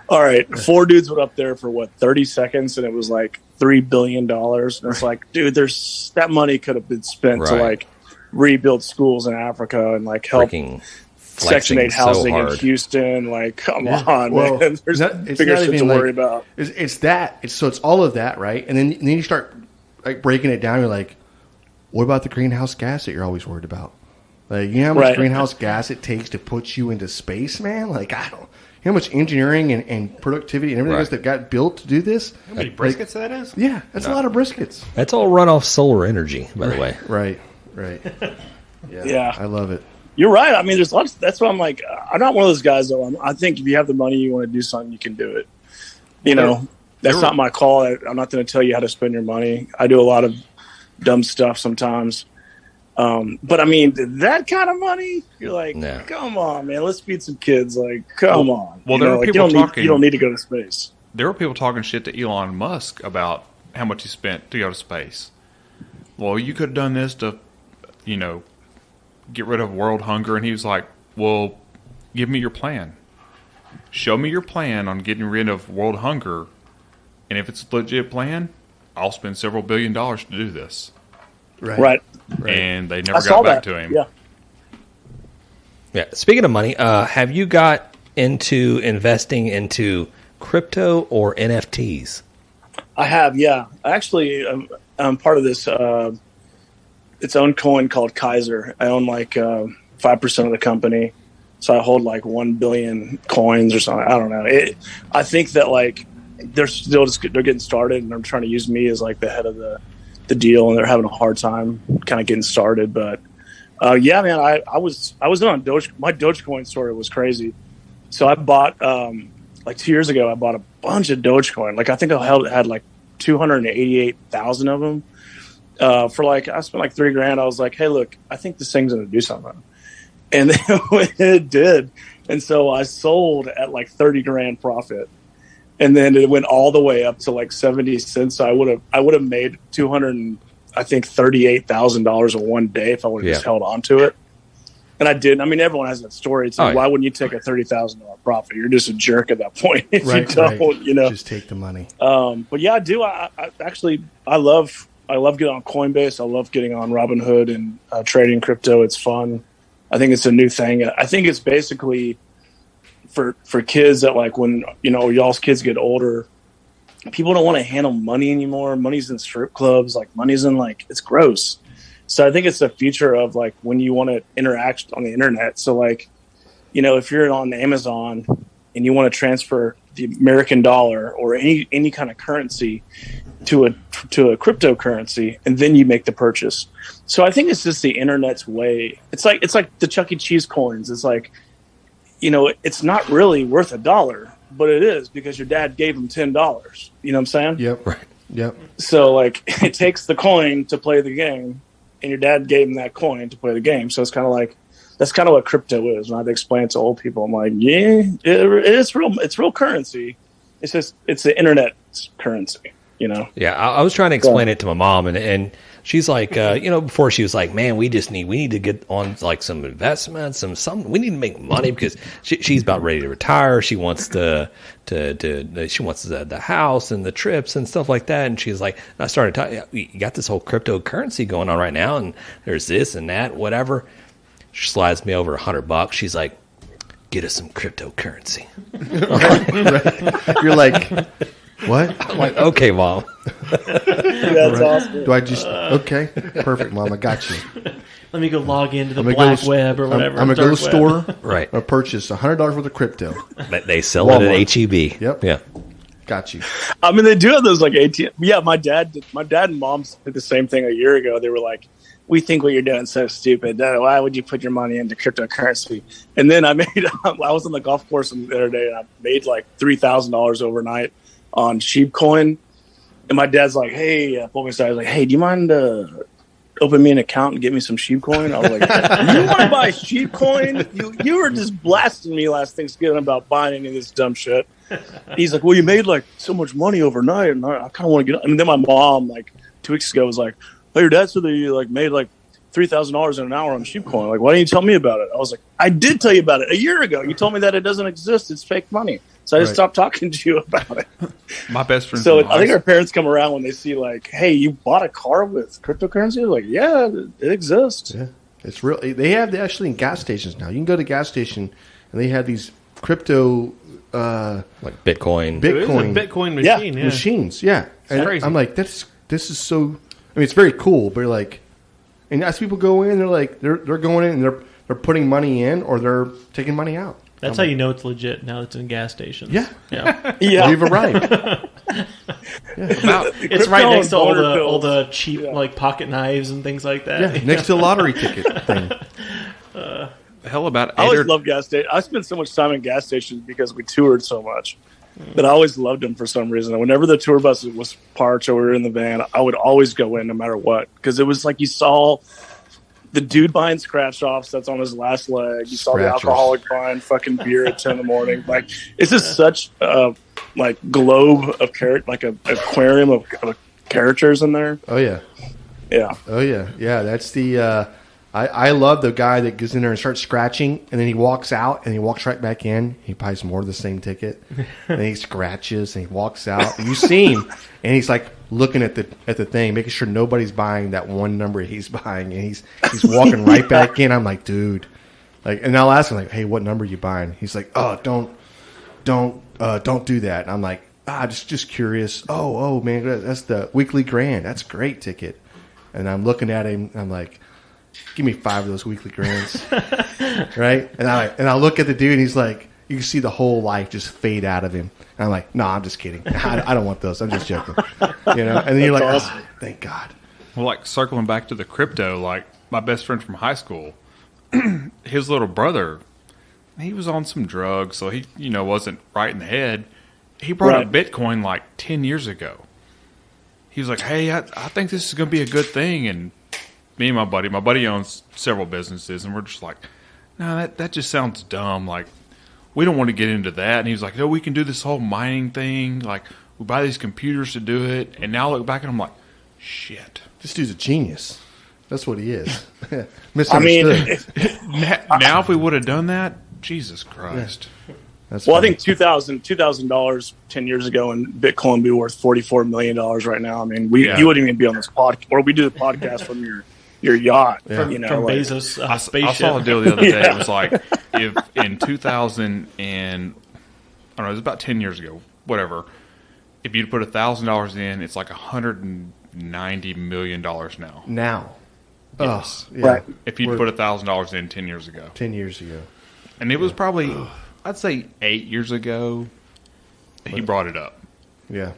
All right, 4 dudes went up there for what 30 seconds, and it was like $3 billion. And it's like, dude, there's that money could have been spent to like rebuild schools in Africa and like help Section 8 housing in Houston. Like, come on, man. There's bigger shit to worry about. It's all of that, right? And then you start like breaking it down. You're like, what about the greenhouse gas that you're always worried about? Like, you know how much greenhouse gas it takes to put you into space, man? Like, I don't. How much engineering and productivity and everything else that got built to do this? How many briskets that is? Yeah, that's a lot of briskets. That's all run off solar energy, by the way. Right. Yeah, I love it. You're right. I mean, there's lots. That's why I'm like, I'm not one of those guys though. I think if you have the money, you want to do something, you can do it. You know, that's not my call. I'm not going to tell you how to spend your money. I do a lot of dumb stuff sometimes. But I mean, that kind of money, you're like, come on, man, let's feed some kids. Like, come on. Well, there were people talking. You don't need to go to space. There were people talking shit to Elon Musk about how much he spent to go to space. Well, you could have done this to, get rid of world hunger. And he was like, well, give me your plan. Show me your plan on getting rid of world hunger. And if it's a legit plan, I'll spend several $1 billion to do this. Right. And they never got back to him. Yeah. Speaking of money, have you got into investing into crypto or NFTs? I have, yeah. Actually, I'm part of this its own coin called Kaiser. I own like 5% of the company, so I hold like 1 billion coins or something. I don't know. I think that like they're getting started, and they're trying to use me as like the head of the deal, and they're having a hard time kind of getting started. But yeah, man, I was on Doge. My Dogecoin story was crazy. So I bought like 2 years ago. I bought a bunch of Dogecoin. Like I think I had like 288,000 of them for like I spent like $3,000. I was like, hey, look, I think this thing's gonna do something, and then it did. And so I sold at like 30 grand profit. And then it went all the way up to like 70 cents. So I would have made $38,000 in one day if I would have just held on to it. And I did. I mean, everyone has that story. It's like, why wouldn't you take a $30,000 profit? You're just a jerk at that point if you don't. Just take the money. But yeah, I do. I actually love getting on Coinbase. I love getting on Robinhood and trading crypto. It's fun. I think it's a new thing. I think it's basically for kids that like when y'all's kids get older, people don't want to handle money anymore. Money's in strip clubs, like money's in like it's gross. So I think it's the future of like when you want to interact on the internet. So like, if you're on Amazon and you want to transfer the American dollar or any kind of currency to a cryptocurrency, and then you make the purchase. So I think it's just the internet's way. It's like the Chuck E. Cheese coins. It's like, it's not really worth $1, but it is because your dad gave him $10. You know what I'm saying? Yep. Right. Yep. So like it takes the coin to play the game, and your dad gave him that coin to play the game. So it's kind of like, that's kind of what crypto is. When I have to explain it to old people, I'm like, yeah, it's real. It's real currency. It's just, it's the internet currency, Yeah. I was trying to explain it to my mom, and she's like, before she was like, man, we need to get on like some investments, we need to make money because she's about ready to retire. She wants she wants the house and the trips and stuff like that. And she's like, I started talking, you got this whole cryptocurrency going on right now, and there's this and that, whatever. She slides me over $100. She's like, get us some cryptocurrency. Right. You're like, what? I'm like, okay, Mom. That's awesome. Do I just okay? Perfect, Mom. I got you. Let me go log into the black web or whatever. I'm gonna go to the store. Right. I'll purchase $100 worth of crypto. They sell it at HEB. Yep. Yeah. Got you. I mean, they do have those like ATM. Yeah, my dad and mom did the same thing a year ago. They were like, we think what you're doing is so stupid. Why would you put your money into cryptocurrency? And then I was on the golf course the other day, and I made like $3,000 overnight on Sheepcoin. And my dad's like, hey, I was like, hey, do you mind open me an account and get me some Sheepcoin? I was like, you want to buy Sheepcoin? You were just blasting me last Thanksgiving about buying any of this dumb shit. He's like, well, you made like so much money overnight, and I kind of want to get. And then my mom like 2 weeks ago was like, oh, your dad said that you like made like $3,000 in an hour on Sheepcoin. Like, why didn't you tell me about it? I was like, I did tell you about it a year ago. You told me that it doesn't exist. It's fake money. So I just stopped talking to you about it. My best friend. So I think our parents come around when they see like, hey, you bought a car with cryptocurrency? They're like, yeah, it exists. Yeah, it's real. They have actually in gas stations now. You can go to a gas station and they have these crypto like Bitcoin. It is a Bitcoin machine. Yeah. Machines. Yeah, and crazy. I'm like, this is so. I mean, it's very cool, but like, and as people go in, they're like, they're going in and they're putting money in or they're taking money out. That's how you know it's legit now that it's in gas stations. Yeah. Yeah. Yeah. We've arrived. It's right next to all the cheap like pocket knives and things like that. Yeah, next to the lottery ticket thing. Hell about I always love gas stations. I spent so much time in gas stations because we toured so much. But I always loved them for some reason. And whenever the tour bus was parked or we were in the van, I would always go in no matter what. Because it was like you saw the dude buying scratch offs that's on his last leg. You saw the alcoholic buying fucking beer at 10 in the morning. Like, it's just such a like globe of like an aquarium of characters in there. Oh yeah. Yeah. Oh yeah. Yeah. That's the. I love the guy that goes in there and starts scratching, and then he walks out and he walks right back in. He buys more of the same ticket, and he scratches and he walks out. And you see him, and he's like looking at the thing, making sure nobody's buying that one number he's buying, and he's walking right back in. I'm like, dude, like, and I'll ask him like, hey, what number are you buying? He's like, oh, don't do that. And I'm like, just curious. Oh man, that's the weekly grand. That's a great ticket. And I'm looking at him. I'm like, give me 5 of those weekly grands, right? And I look at the dude, and he's like, you can see the whole life just fade out of him. And I'm like, no, I'm just kidding. I don't want those. I'm just joking, you know. And then you're like, oh, thank God. Well, like circling back to the crypto, like my best friend from high school, his little brother, he was on some drugs, so he wasn't right in the head. He brought up Bitcoin like 10 years ago. He was like, hey, I think this is going to be a good thing, and me and my buddy owns several businesses, and we're just like, no, that just sounds dumb. Like, we don't want to get into that. And he was like, no, we can do this whole mining thing. Like, we buy these computers to do it. And now I look back and I'm like, shit. This dude's a genius. That's what he is. I mean, now if we would have done that, Jesus Christ. Yeah. That's well, funny. I think $2,000 10 years ago in Bitcoin would be worth $44 million right now. I mean, you wouldn't even be on this podcast, or we do the podcast from your yacht. Yeah. From Bezos' spaceship. I saw a deal the other day. It was like, if in 2000 and, I don't know, it was about 10 years ago, whatever, if you'd put $1,000 in, it's like $190 million now. Now. Yes. Oh, yeah. Right. If you'd put $1,000 in 10 years ago. 10 years ago. And it was probably, I'd say 8 years ago, he brought it up. Yeah.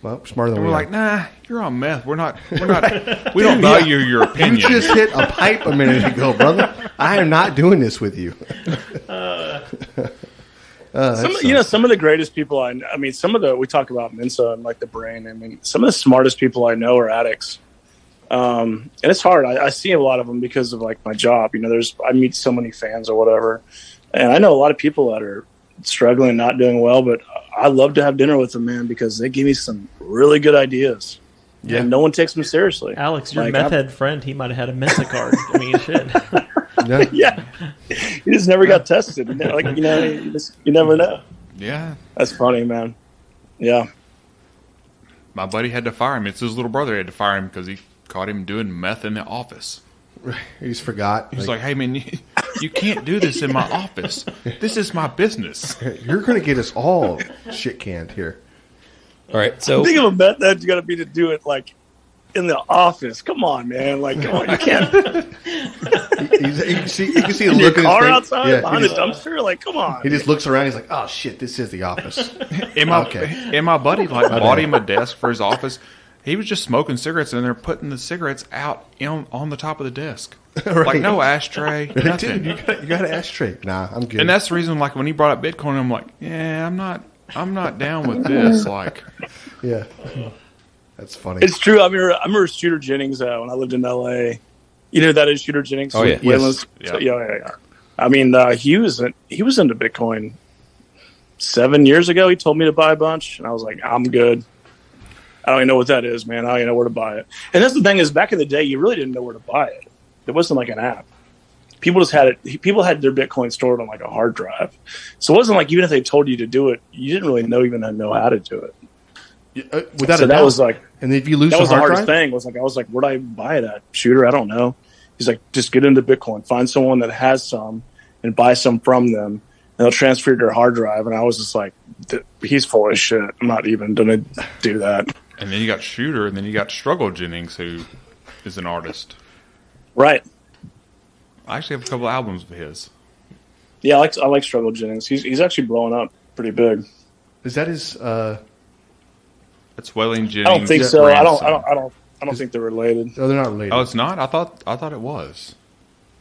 Well, smarter than And we we're are. like, nah, you're on meth. We don't value your opinion. You just hit a pipe a minute ago, brother. I am not doing this with you. Some of the greatest people we talk about Mensa and like the brain. I mean, some of the smartest people I know are addicts. And it's hard. I see a lot of them because of like my job. I meet so many fans or whatever, and I know a lot of people that are struggling, not doing well, but I love to have dinner with them, man, because they give me some really good ideas. Yeah. And no one takes them seriously. Alex, your meth head friend, he might have had a Mensa card. I mean, shit. Yeah. He just never got tested. You never know. Yeah. That's funny, man. Yeah. My buddy had to fire him. It's his little brother had to fire him because he caught him doing meth in the office. He just forgot. He's like, hey, man, you can't do this in my office. This is my business. You're going to get us all shit canned here. All right, so think of a bet that you got to be to do it like in the office. Come on, man! Like, come on, you can't. You can see the in look your in car his face. outside behind the dumpster. Like, come on. He just looks around. He's like, "Oh shit, this is the office." And my buddy bought him a desk for his office. He was just smoking cigarettes, and they're putting the cigarettes out on the top of the desk. Right. Like, no ashtray, nothing. Dude, you got an ashtray. Nah, I'm good. And that's the reason, like, when he brought up Bitcoin, I'm like, yeah, I'm not down with this. Like, yeah, that's funny. It's true. I remember Shooter Jennings when I lived in L.A. You know who that is, Shooter Jennings? Oh, yeah. Yes. Yeah. I mean, he was into Bitcoin 7 years ago. He told me to buy a bunch, and I was like, I'm good. I don't even know what that is, man. I don't even know where to buy it. And that's the thing is, back in the day, you really didn't know where to buy it. There wasn't like an app. People just had it. People had their Bitcoin stored on like a hard drive. So it wasn't like even if they told you to do it, you didn't really know how to do it. Without so a doubt. that was like, and if you lose that was the hardest drive? thing. I was like, where'd I buy it at? Shooter, I don't know. He's like, just get into Bitcoin, find someone that has some, and buy some from them, and they'll transfer to their hard drive. And I was just like, he's full of shit. I'm not even gonna do that. And then you got Shooter, and then you got Struggle Jennings, who is an artist. Right. I actually have a couple albums of his. Yeah, I like Struggle Jennings. He's actually blowing up pretty big. Is that his? It's Waylon Jennings. I don't think so. grandson. I don't think they're related. No, they're not related. Oh, it's not. I thought it was.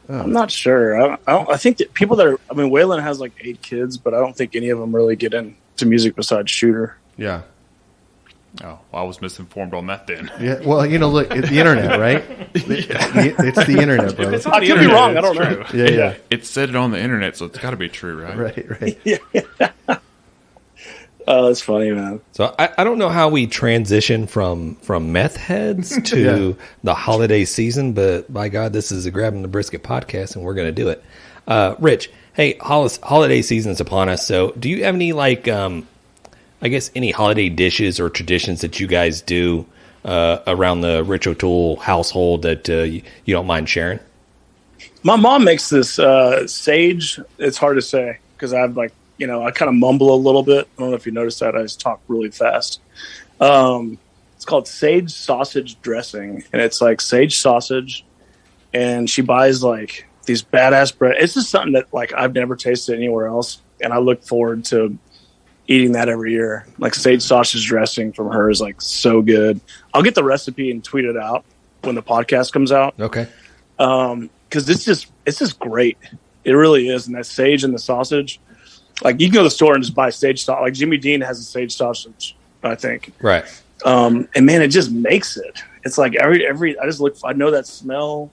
I'm not sure. I think that people that are. I mean, Waylon has like 8 kids, but I don't think any of them really get into music besides Shooter. Yeah. Oh, well, I was misinformed on that then. Yeah. Well, look, it's the internet, right? It's the internet, bro. It's on I the could be internet, wrong. I it's don't know. true. Yeah. It said it on the internet, so it's got to be true, right? Right. Yeah. Oh, that's funny, man. So I don't know how we transition from meth heads to the holiday season, but by God, this is a Grabbing the Brisket podcast, and we're going to do it. Rich, hey, holiday season's upon us. So do you have any, like, I guess, any holiday dishes or traditions that you guys do around the Rich O'Toole household that you don't mind sharing? My mom makes this sage. It's hard to say because I have like, I kind of mumble a little bit. I don't know if you noticed that. I just talk really fast. It's called sage sausage dressing, and it's like sage sausage. And she buys like these badass bread. It's just something that like I've never tasted anywhere else, and I look forward to eating that every year. Like sage sausage dressing from her is like so good. I'll get the recipe and tweet it out when the podcast comes out. Okay. Because it's just great. It really is. And that sage and the sausage, like you can go to the store and just buy sage sausage. Like Jimmy Dean has a sage sausage, I think. Right. And man, it just makes it. It's like I know that smell,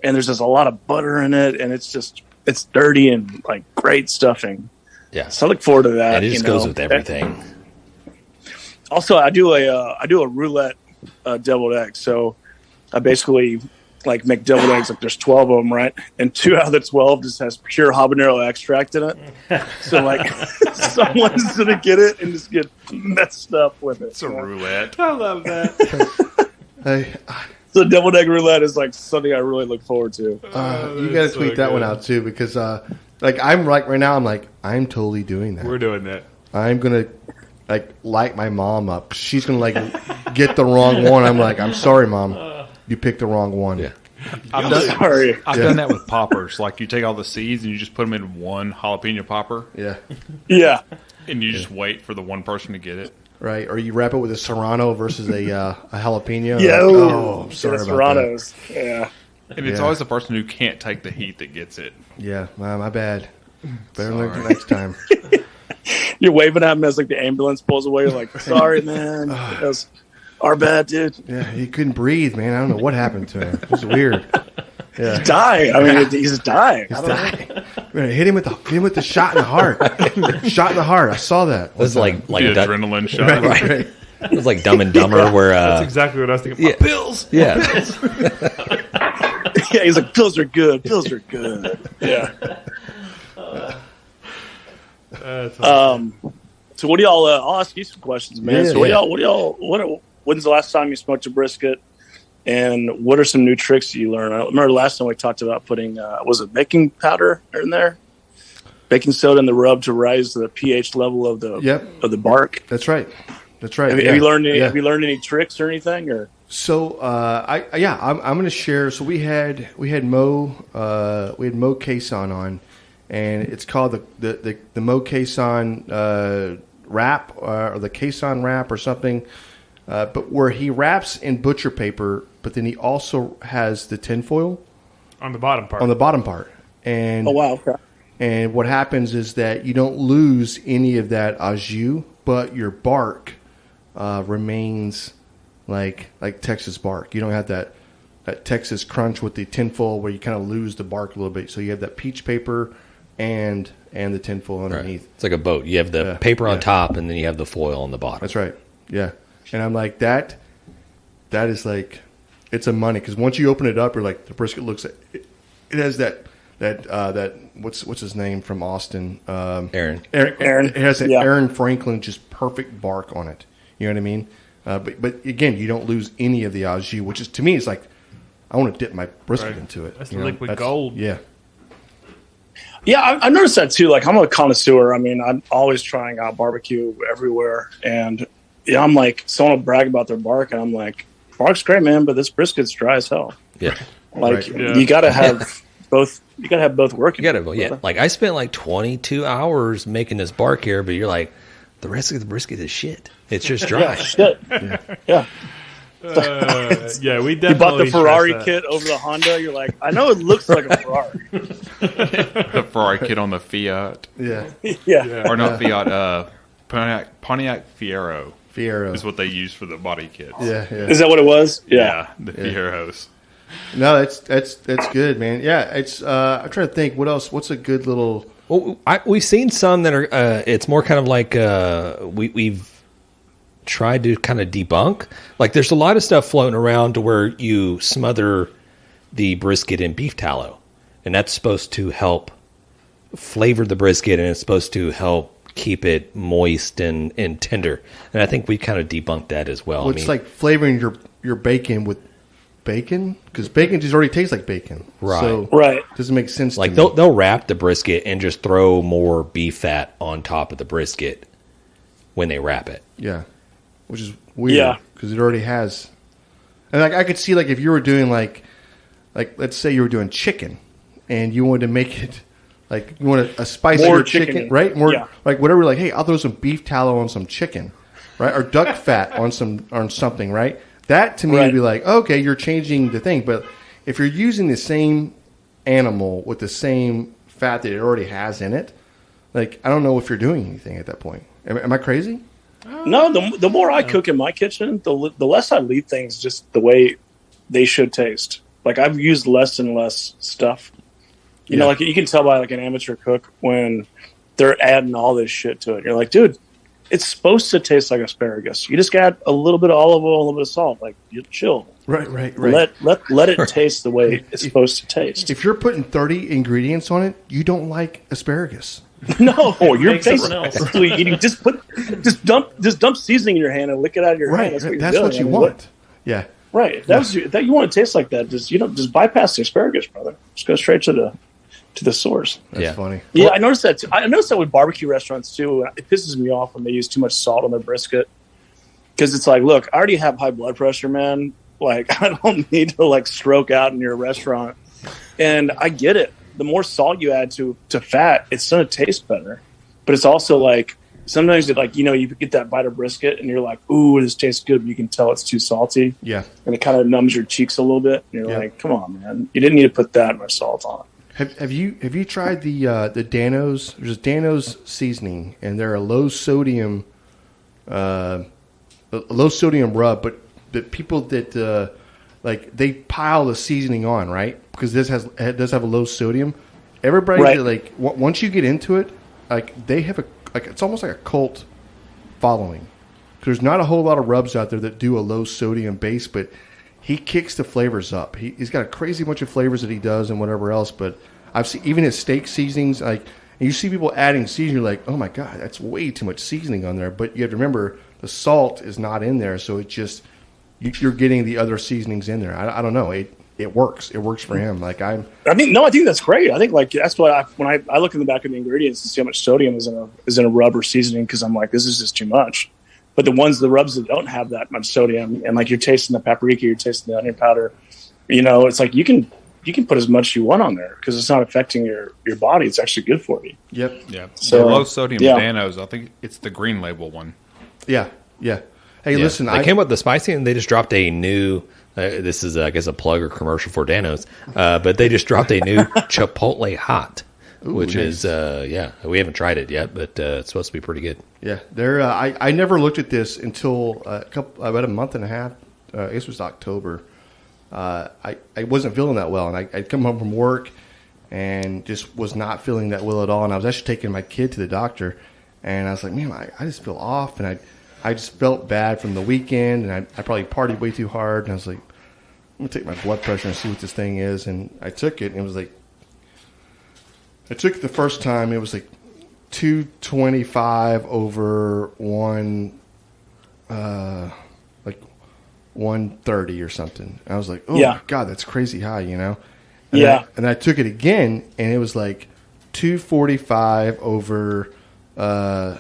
and there's just a lot of butter in it, and it's dirty and like great stuffing. Yeah. So I look forward to that. And it just goes with everything. Also, I do a roulette deviled egg. So I basically like make deviled eggs. Like there's 12 of them, right? And 2 out of the 12 just has pure habanero extract in it. So like someone's gonna get it and just get messed up with it. It's a roulette. I love that. Hey, So deviled egg roulette is like something I really look forward to. you got to tweet that one out too because like I'm like right now I'm totally doing that. We're doing that. I'm gonna like light my mom up. She's gonna like get the wrong one. I'm like, I'm sorry, mom. You picked the wrong one. Yeah. I've done that with poppers. Like you take all the seeds and you just put them in one jalapeno popper. Yeah. Yeah. And you just wait for the one person to get it. Right. Or you wrap it with a serrano versus a jalapeno. Yeah. Like, oh, I'm sorry about Serranos. Yeah. And it's Yeah. always the person who can't take the heat that gets it. that. Yeah. My bad. Better learn next time. You're waving at him as like the ambulance pulls away. You're like, sorry, man. That was our bad, dude. Yeah. He couldn't breathe, man. I don't know what happened to him. It was weird. Yeah. Die. I mean, he's dying. I don't know. Man, hit him with the shot in the heart. Shot in the heart. I saw that. It was like The adrenaline shot. Right. It was like Dumb and Dumber where That's exactly what I was thinking. yeah. Pills. Yeah. Yeah, he's like, pills are good. Pills are good. Yeah. So what do y'all? I'll ask you some questions, man. Yeah, So when's the last time you smoked a brisket? And what are some new tricks that you learned? I remember last time we talked about putting was it baking powder in there, baking soda in the rub to rise the pH level of the bark. That's right. Have you learned any? Have you learned any tricks or anything? Or So I'm going to share. So we had Mo Cason on, and it's called the Mo Cason wrap or the Cason wrap or something. But where he wraps in butcher paper, but then he also has the tinfoil On the bottom part. on the bottom part. And oh wow, okay. and what happens is that you don't lose any of that au jus, but your bark remains like Texas bark. You don't have that Texas crunch with the tinfoil where you kind of lose the bark a little bit. So you have that peach paper and the tinfoil underneath. Right. It's like a boat. You have the paper on top, and then you have the foil on the bottom. That's right. Yeah. And I'm like, that is like it's a money because once you open it up, you're like the brisket looks at it has that what's his name from Austin? Aaron. It has that Aaron Franklin just perfect bark on it. You know what I mean? But again, you don't lose any of the au jus, which is to me, it's like I want to dip my brisket into it. That's liquid gold. Yeah. Yeah, I noticed that too. Like, I'm a connoisseur. I mean, I'm always trying out barbecue everywhere, and I'm like, someone will brag about their bark, and I'm like, bark's great, man, but this brisket's dry as hell. Yeah, like you got to have both. You got to have both working. You got to, yeah. Like I spent like 22 hours making this bark here, but you're like, the rest of the brisket is shit. It's just dry. Yeah, shit. Yeah. Yeah, we definitely you bought the Ferrari that. kit over the Honda. You're like, I know it looks like a Ferrari. The Ferrari kit on the Fiat. Yeah. Yeah. Or not Fiat, Pontiac Fiero. Fiero Is what they use for the body kits. Yeah. Is that what it was? Yeah, the Fieros. No, that's good, man. Yeah, it's. I'm trying to think. What else? What's a good little? Well, we've seen some that are. It's more kind of like we've tried to kind of debunk. Like, there's a lot of stuff floating around to where you smother the brisket in beef tallow, and that's supposed to help flavor the brisket, and it's supposed to help keep it moist and tender. And I think we kind of debunked that as well. Well, it's like flavoring your bacon with bacon because bacon just already tastes like bacon, Right. So Right. doesn't make sense. like to me. they'll wrap the brisket and just throw more beef fat on top of the brisket when they wrap it. Yeah, which is weird. Yeah. Because it already has. And like I could see like if you were doing like let's say you were doing chicken, and you wanted to make it like you want a spicier More chicken, chicken-y. right? More Yeah. like whatever. Like, hey, I'll throw some beef tallow on some chicken, right? Or duck fat on something, right? That to me would be like, okay, you're changing the thing. But if you're using the same animal with the same fat that it already has in it, like I don't know if you're doing anything at that point. Am I crazy? No, the more I cook in my kitchen, the less I leave things just the way they should taste. Like, I've used less and less stuff. You know, like you can tell by like an amateur cook when they're adding all this shit to it. You're like, dude, it's supposed to taste like asparagus. You just add a little bit of olive oil, a little bit of salt. Like, you chill. Right. Let it taste the way it's supposed to taste. If you're putting 30 ingredients on it, you don't like asparagus. No, you're something basically just dump seasoning in your hand and lick it out of your hand. That's what, That's what you want. Yeah. Right. That you want to taste like that. Just bypass the asparagus, brother. Just go straight to the source. That's funny. Yeah, I noticed that too. I noticed that with barbecue restaurants too. It pisses me off when they use too much salt on their brisket. Because it's like, look, I already have high blood pressure, man. Like, I don't need to like stroke out in your restaurant. And I get it. The more salt you add to fat, it's going to taste better. But it's also like, sometimes it like, you get that bite of brisket and you're like, ooh, this tastes good, but you can tell it's too salty. Yeah. And it kind of numbs your cheeks a little bit. And you're like, come on, man. You didn't need to put that much salt on it. Have you tried the Danos? There's Danos Seasoning, and they're a low sodium rub, but the people that like they pile the seasoning on, right? Because it does have a low sodium. Everybody like once you get into it, like they have it's almost like a cult following. There's not a whole lot of rubs out there that do a low sodium base, but he kicks the flavors up. He's got a crazy bunch of flavors that he does and whatever else. But I've seen even his steak seasonings. Like, and you see people adding seasoning, you're like, oh my god, that's way too much seasoning on there. But you have to remember the salt is not in there, so it just you're getting the other seasonings in there. I don't know. It works. It works for him. Like I think that's great. I think like that's why when I look in the back of the ingredients and see how much sodium is in a rub or seasoning, because I'm like, this is just too much. But the rubs that don't have that much sodium, and like you're tasting the paprika, you're tasting the onion powder, it's like you can put as much as you want on there because it's not affecting your body. It's actually good for you. Yep. Yeah. So, the low sodium Danos, I think it's the green label one. Yeah. Hey, listen, they came up with the spicy, and they just dropped a new. This is, I guess, a plug or commercial for Danos, but they just dropped a new Chipotle Hot, which is we haven't tried it yet, but it's supposed to be pretty good. Yeah, they're. I never looked at this until about a month and a half. I guess it was October. I wasn't feeling that well, and I'd come home from work and just was not feeling that well at all. And I was actually taking my kid to the doctor, and I was like, man, I just feel off, and I just felt bad from the weekend, and I probably partied way too hard, and I was like, I'm going to take my blood pressure and see what this thing is. And I took it, and it was like, I took it the first time, it was like 225 over 130 or something. I was like, oh, my God, that's crazy high, you know? And and I took it again, and it was like 245 over, I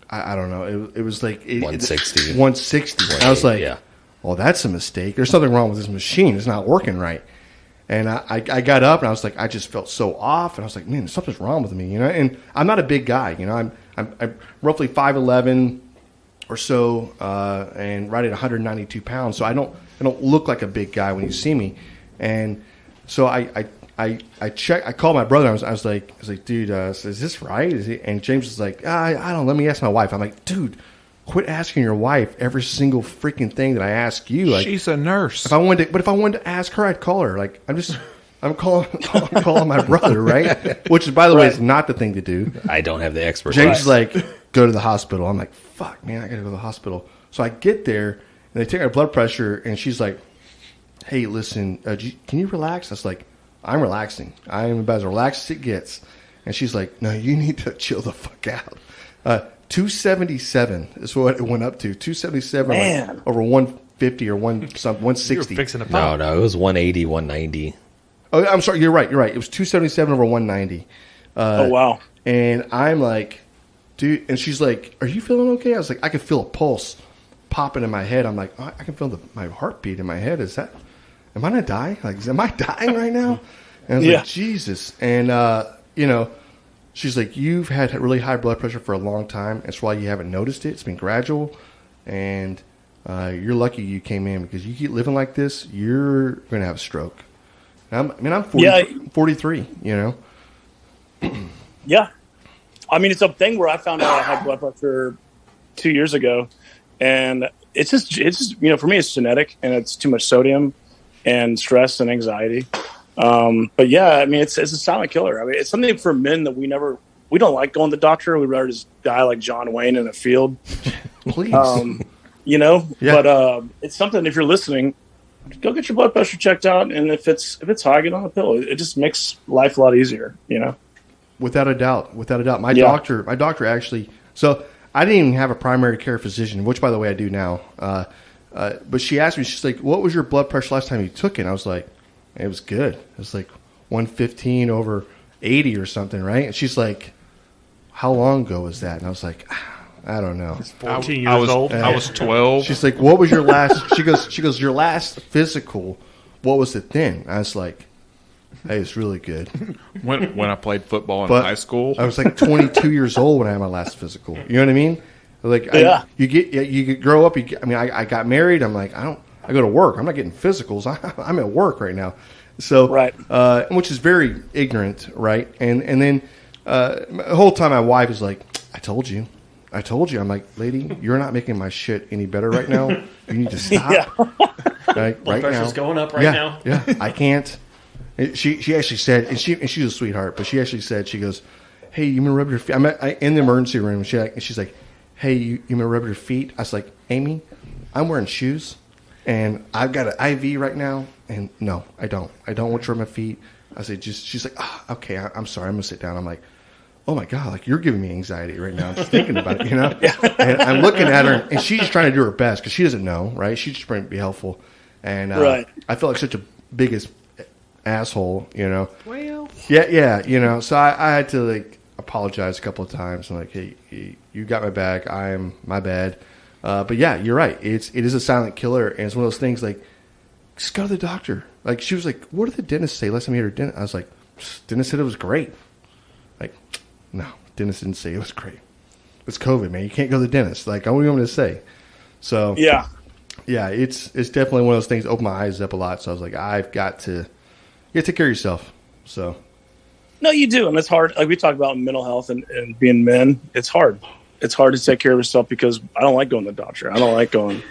don't know. It was like 160. 160. I was like, well, that's a mistake. There's something wrong with this machine. It's not working right. And I got up, and I was like, I just felt so off. And I was like, man, something's wrong with me, you know? And I'm not a big guy, you know? I'm roughly 5'11", or so, and right at 192 pounds. So I don't look like a big guy when you see me. And so I checked. I called my brother. I was like, dude, is this right? And James was like, I don't know. Let me ask my wife. I'm like, dude, quit asking your wife every single freaking thing that I ask you. Like, she's a nurse. If I wanted to ask her, I'd call her. Like, I'm calling my brother, right? Which is, by the way, is not the thing to do. I don't have the expertise. James is like, go to the hospital. I'm like, fuck, man, I gotta go to the hospital. So I get there, and they take my blood pressure, and she's like, hey, listen, can you relax? I was like, I'm relaxing. I am about as relaxed as it gets. And she's like, no, you need to chill the fuck out. 277 is what it went up to. 277 like, over 150 or 160. You're fixing a pop. No, it was 180, 190. Oh, I'm sorry. You're right. It was 277 over 190. Oh, wow. And I'm like, dude, and she's like, are you feeling okay? I was like, I can feel a pulse popping in my head. I'm like, oh, I can feel my heartbeat in my head. Am I going to die? Like, am I dying right now? And I was like, Jesus. And, you know, she's like, you've had really high blood pressure for a long time. That's why you haven't noticed it. It's been gradual. And you're lucky you came in, because you keep living like this, you're going to have a stroke. I'm 43, you know? Yeah. I mean, it's a thing where I found out I had blood pressure 2 years ago, and it's just, you know, for me, it's genetic, and it's too much sodium and stress and anxiety. But yeah, I mean, it's a silent killer. I mean, it's something for men that we don't like going to the doctor. We'd rather just die like John Wayne in a field. Please. You know, but it's something, if you're listening, go get your blood pressure checked out, and if it's high, get on a pill. It just makes life a lot easier, you know. Without a doubt. My doctor actually. So I didn't even have a primary care physician, which, by the way, I do now. But she asked me, she's like, "What was your blood pressure last time you took it?" And I was like, "It was good. It was like 115 over 80 or something, right?" And she's like, "How long ago was that?" And I was like, I don't know. 14 years old. I was 12. She's like, what was your last? She goes, your last physical. What was it then? I was like, hey, it's really good. When I played football in high school, I was like 22 years old when I had my last physical. You know what I mean? Like, you grow up. I got married. I'm like, I go to work. I'm not getting physicals. I'm at work right now. So, which is very ignorant, right? And then the whole time my wife is like, I told you. I'm like, lady, you're not making my shit any better right now. You need to stop. Like, blood pressure's going up now. Yeah, I can't. She actually said, and she's a sweetheart, but she actually said, she goes, hey, you gonna rub your feet? I'm in the emergency room. She's like, hey, you gonna rub your feet? I was like, Amy, I'm wearing shoes, and I've got an IV right now, and no, I don't want to rub my feet. I said, she's like, okay, I'm sorry, I'm gonna sit down. I'm like, oh my God, like, you're giving me anxiety right now just thinking about it, you know? And I'm looking at her, and she's trying to do her best because she doesn't know, right? She's just trying to be helpful. And I felt like such a biggest asshole, you know? Well. Yeah, you know? So I had to, like, apologize a couple of times. I'm like, hey, you got my back. My bad. But yeah, you're right. It is a silent killer, and it's one of those things, like, just go to the doctor. Like, she was like, what did the dentist say last time you had her dentist? I was like, dentist said it was great. Like, no, dentist didn't say it was great. It's COVID, man. You can't go to the dentist. Like, what do you want me to say? So yeah, it's definitely one of those things that opened my eyes up a lot. So I was like, I've got to take care of yourself. So no, you do, and it's hard. Like we talk about mental health and being men, it's hard. It's hard to take care of yourself because I don't like going to the doctor. I don't like going.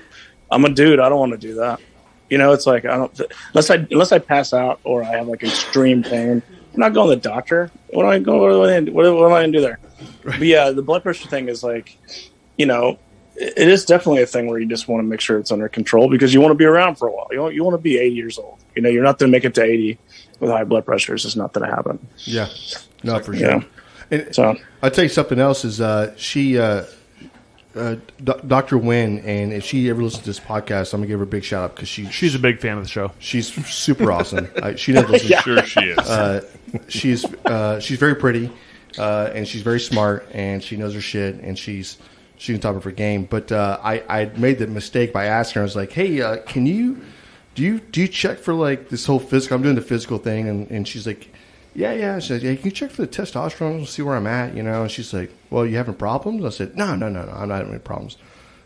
I'm a dude. I don't want to do that. You know, it's like I don't unless I pass out or I have like extreme pain. I'm not going to the doctor. What am I going to do there? But yeah, the blood pressure thing is like, you know, it is definitely a thing where you just want to make sure it's under control because you want to be around for a while. You want to be 80 years old. You know, you're not going to make it to 80 with high blood pressure. It's just not going to happen. Yeah, no, for sure. Yeah. And So I'll tell you something else is she, Dr. Wynn, and if she ever listens to this podcast, I'm going to give her a big shout out because she's a big fan of the show. She's super awesome. She does listen. Sure she is. She's very pretty, and she's very smart, and she knows her shit, and she's on top of her game. But I made the mistake by asking her. I was like, "Hey, can you do you check for like this whole physical? I'm doing the physical thing," and she's like, "Yeah." She said, "Yeah, can you check for the testosterone and see where I'm at?" You know, and she's like, "Well, you having problems?" I said, "No, I'm not having any problems."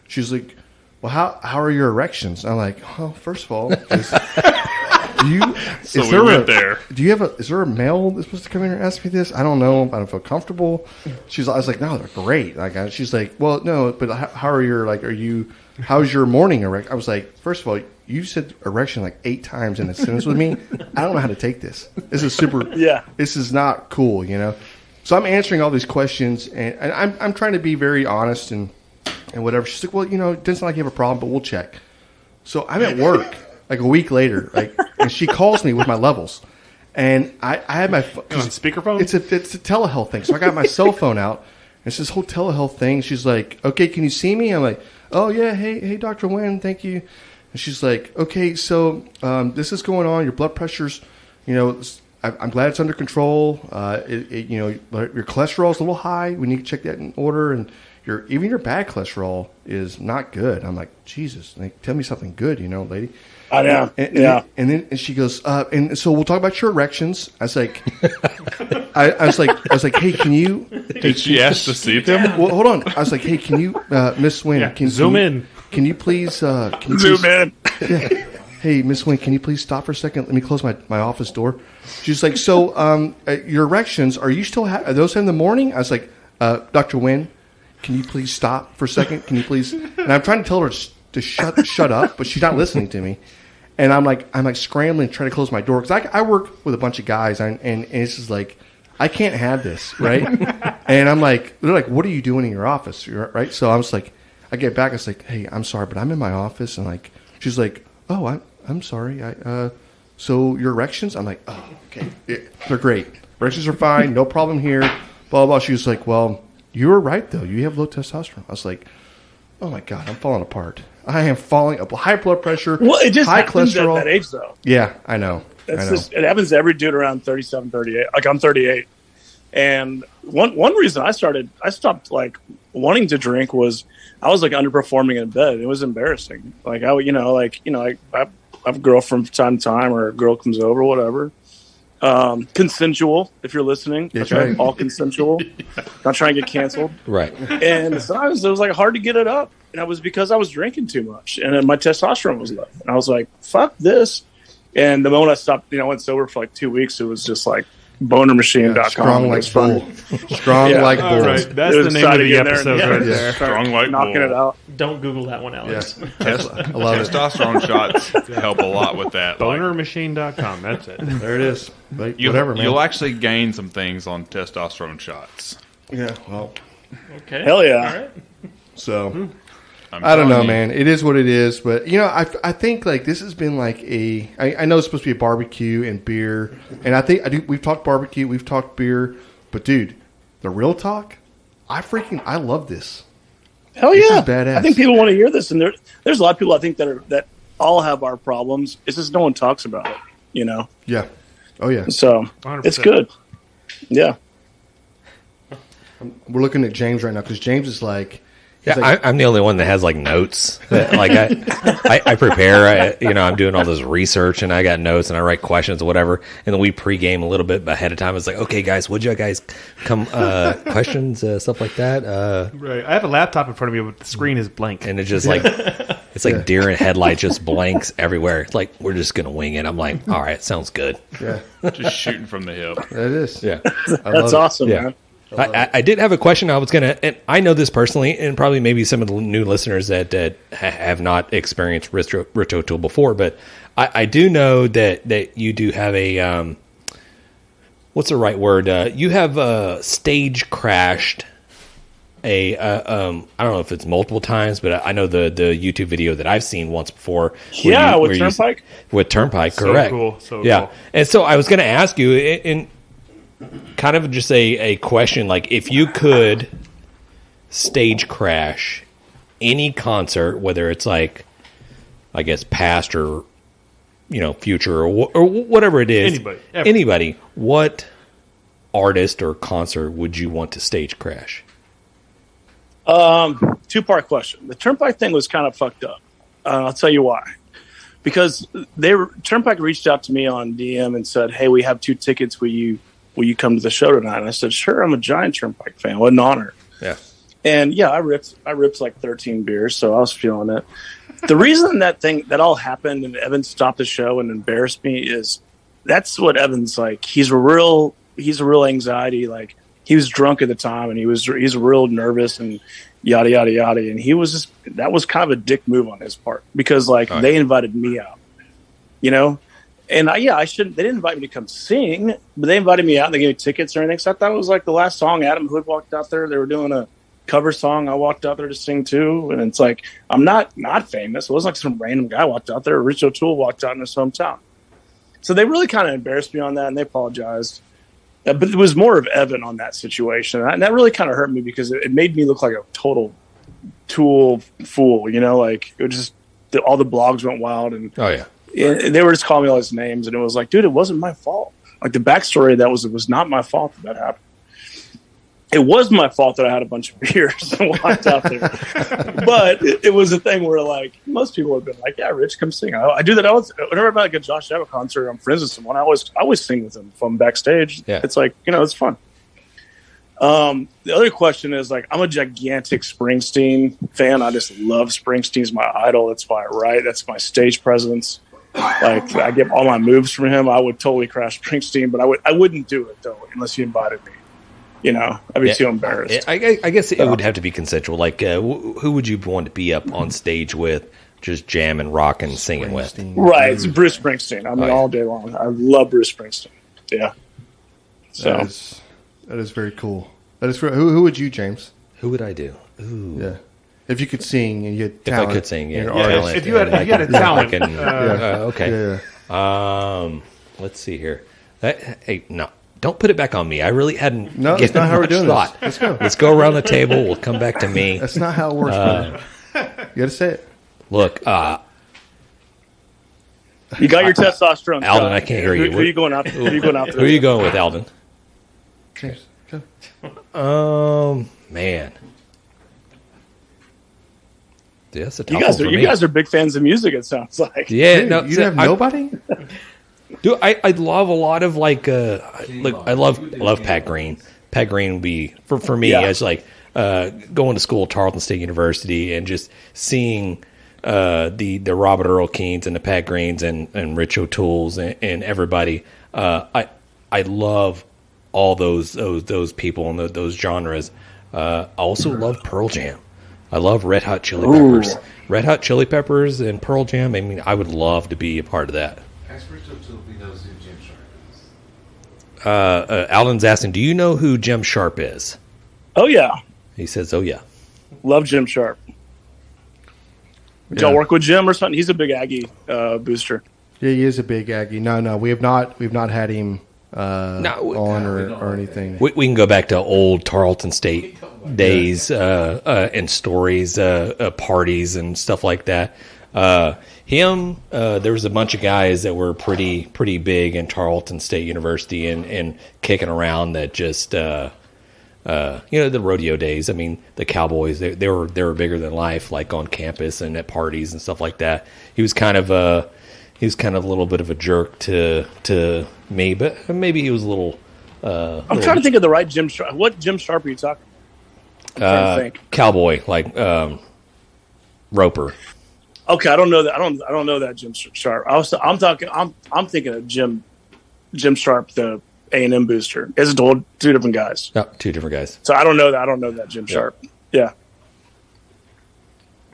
She's like, "Well, how are your erections?" I'm like, "Oh, first of all." Is there a male that's supposed to come in and ask me this? I don't know. I don't feel comfortable. I was like, no, they're great. Like, she's like, well, no, but how are your, like, how's your morning erection? I was like, first of all, you said erection like 8 times in a sentence with me. I don't know how to take this. This is super. Yeah. This is not cool, you know? So I'm answering all these questions and I'm trying to be very honest and whatever. She's like, well, you know, it doesn't sound like you have a problem, but we'll check. So I'm at work. Like a week later, and she calls me with my levels, and I had my on speakerphone. It's a telehealth thing, so I got my cell phone out. And it's this whole telehealth thing. She's like, "Okay, can you see me?" I'm like, "Oh yeah, hey, Dr. Wynn, thank you." And she's like, "Okay, so this is going on. Your blood pressure's, you know, I'm glad it's under control. You know, your cholesterol's a little high. We need to check that in order, and even your bad cholesterol is not good." I'm like, Jesus, like, tell me something good, you know, lady. I know. And then she goes, and so we'll talk about your erections. I was like, I was like, hey, can you? Did she ask to see them? Well, hold on. I was like, hey, can you, Miss Wynn? Can zoom in? Can you please? Zoom in. Yeah. Hey, Miss Wynn, can you please stop for a second? Let me close my office door. She's like, so your erections, are you still are those in the morning? I was like, Dr. Wynn, can you please stop for a second? Can you please? And I'm trying to tell her to shut up, but she's not listening to me. And I'm like scrambling, trying to close my door because I work with a bunch of guys, and it's just like I can't have this, right? And I'm like, they're like, what are you doing in your office, right? So I was like, I get back, I was like, hey, I'm sorry, but I'm in my office, and like, she's like, oh, I'm sorry, so your erections? I'm like, oh, okay, yeah, they're great, erections are fine, no problem here, blah blah blah. She was like, well, you were right though, you have low testosterone. I was like, oh my god, I'm falling apart. I am falling up. High blood pressure. Well, it just high happens cholesterol. at that age, though. Yeah, I know. It happens to every dude around 37, 38. Like, I'm 38. And one reason I stopped, like, wanting to drink was I was, like, underperforming in bed. It was embarrassing. Like, I have a girl from time to time, or a girl comes over, whatever. Consensual, if you're listening. That's right. All consensual. Not trying to get canceled. Right. And sometimes it was like hard to get it up. And it was because I was drinking too much. And then my testosterone was low. And I was like, fuck this. And the moment I stopped, I went sober for like 2 weeks, it was just like BonerMachine.com. Strong like bull. Strong like bull. All right. That's the name of the episode right there. Strong like knocking bull. it out. Don't Google that one, Alex. Yes. I love it. Testosterone shots help a lot with that. BonerMachine.com. That's it. There it is. Like, You'll, whatever, man. You'll actually gain some things on testosterone shots. Yeah, well. Okay. Hell yeah. All right. So, I'm I don't telling know, you. man. It is what it is. But, you know, I think, like, this has been like I know it's supposed to be a barbecue and beer. And we've talked barbecue, we've talked beer. But, dude, the real talk, I love this. Hell This yeah. is badass. I think people want to hear this. And there's a lot of people I think that all have our problems. It's just no one talks about it, you know? Yeah. Oh, yeah. So 100%. it's good. Yeah. We're looking at James right now because James is like, Yeah, I'm the only one that has like notes. Like I prepare. I'm doing all this research and I got notes and I write questions or whatever. And then we pregame a little bit ahead of time. It's like, okay, guys, would you guys come questions, stuff like that? Right. I have a laptop in front of me, but the screen is blank. And it's just like it's like deer in headlights, just blanks everywhere. It's like we're just gonna wing it. I'm like, all right, sounds good. yeah, Just shooting from the hip. it is. Yeah. That's awesome, Yeah. man. I did have a question I was going to, and I know this personally, and probably maybe some of the new listeners that have not experienced Retro Tool before, but I do know that you do have a, what's the right word? You have stage crashed I don't know if it's multiple times, but I know the YouTube video that I've seen once before. With Turnpike. With Turnpike, So correct? cool. So yeah, cool. and so I was going to ask you in kind of just a question, like if you could stage crash any concert, whether it's like, I guess past or future or whatever it is, anybody, what artist or concert would you want to stage crash? Two-part question. The Turnpike thing was kind of fucked up. I'll tell you why. Because Turnpike reached out to me on DM and said, "Hey, we have 2 tickets. Will you come to the show tonight?" And I said, "Sure." I'm a giant Turnpike fan. What an honor. Yeah. And yeah, I ripped like 13 beers, so I was feeling it. The reason that all happened and Evan stopped the show and embarrassed me is that's what Evan's like. He's a real anxiety. Like, he was drunk at the time and he's real nervous and yada yada yada. And that was kind of a dick move on his part because they invited me out, And I shouldn't. They didn't invite me to come sing, but they invited me out and they gave me tickets or anything. So I thought it was like the last song. Adam Hood walked out there. They were doing a cover song. I walked out there to sing too, and it's like I'm not famous. It wasn't like some random guy walked out there. Rich O'Toole walked out in his hometown. So they really kind of embarrassed me on that, and they apologized. But it was more of Evan on that situation, and that really kind of hurt me because it made me look like a total Toole fool. Like it just all the blogs went wild, and they were just calling me all his names, and it was like, dude, it wasn't my fault. Like the backstory of that was it was not my fault that happened. It was my fault that I had a bunch of beers and walked out there. But it was a thing where, like, most people would have been like, yeah, Rich, come sing. I do that. Whenever I'm at a Josh Abbott concert, I'm friends with someone, I always sing with them from backstage. Yeah. It's like, it's fun. The other question is, like, I'm a gigantic Springsteen fan. I just love Springsteen. He's my idol. That's my right. That's my stage presence. Like, I get all my moves from him. I would totally crash Springsteen, but I wouldn't do it, though, unless he invited me. I'd be too embarrassed. I guess it would have to be consensual. Like, who would you want to be up on stage with, just jamming, rocking, singing with? Right, it's Bruce Springsteen. I mean, all day long. I love Bruce Springsteen. Yeah. So that is very cool. That is who would you, James? Who would I do? Ooh. Yeah. If you could sing and you had talent. If I could sing, if you had a talent. Okay. Yeah. Let's see here. No. Don't put it back on me. I really hadn't. No, that's not how we're doing this. Let's go. Let's go around the table. We'll come back to me. That's not how it works. You got to say it. Look, you got your testosterone. Alden, I can't hear you. Who are you going after? Who are you going with, Alden? James, go. Man. Dude, that's a tough one for me. You guys are big fans of music, it sounds like. Yeah. Dude, you have nobody? Dude, I love a lot of I love Pat Green. Pat Green would be for me as like going to school at Tarleton State University and just seeing the Robert Earl Keens and the Pat Greens and Rich O'Toole's and everybody. I love all those people and those genres. I also love Pearl Jam. I love Red Hot Chili Peppers. Red Hot Chili Peppers and Pearl Jam. I mean, I would love to be a part of that. Alden's asking, do you know who Jim Sharp is? Oh, yeah. He says, oh, yeah. Love Jim Sharp. Did y'all work with Jim or something? He's a big Aggie booster. Yeah, he is a big Aggie. No, we've not had him on or anything. We can go back to old Tarleton State days and stories, parties and stuff like that. There was a bunch of guys that were pretty big in Tarleton State University and kicking around that just the rodeo days. I mean, the Cowboys they were bigger than life, like on campus and at parties and stuff like that. He was kind of a little bit of a jerk to me, but maybe he was a little. I'm trying to think of the right Jim Sharp. What Jim Sharp are you talking? I'm trying to think. Cowboy, like Roper. Okay, I don't know that. I don't know that Jim Sharp. I'm thinking of Jim Sharp, the A&M booster. It's two different guys. No, two different guys. So I don't know that. I don't know that Jim Sharp. Yeah.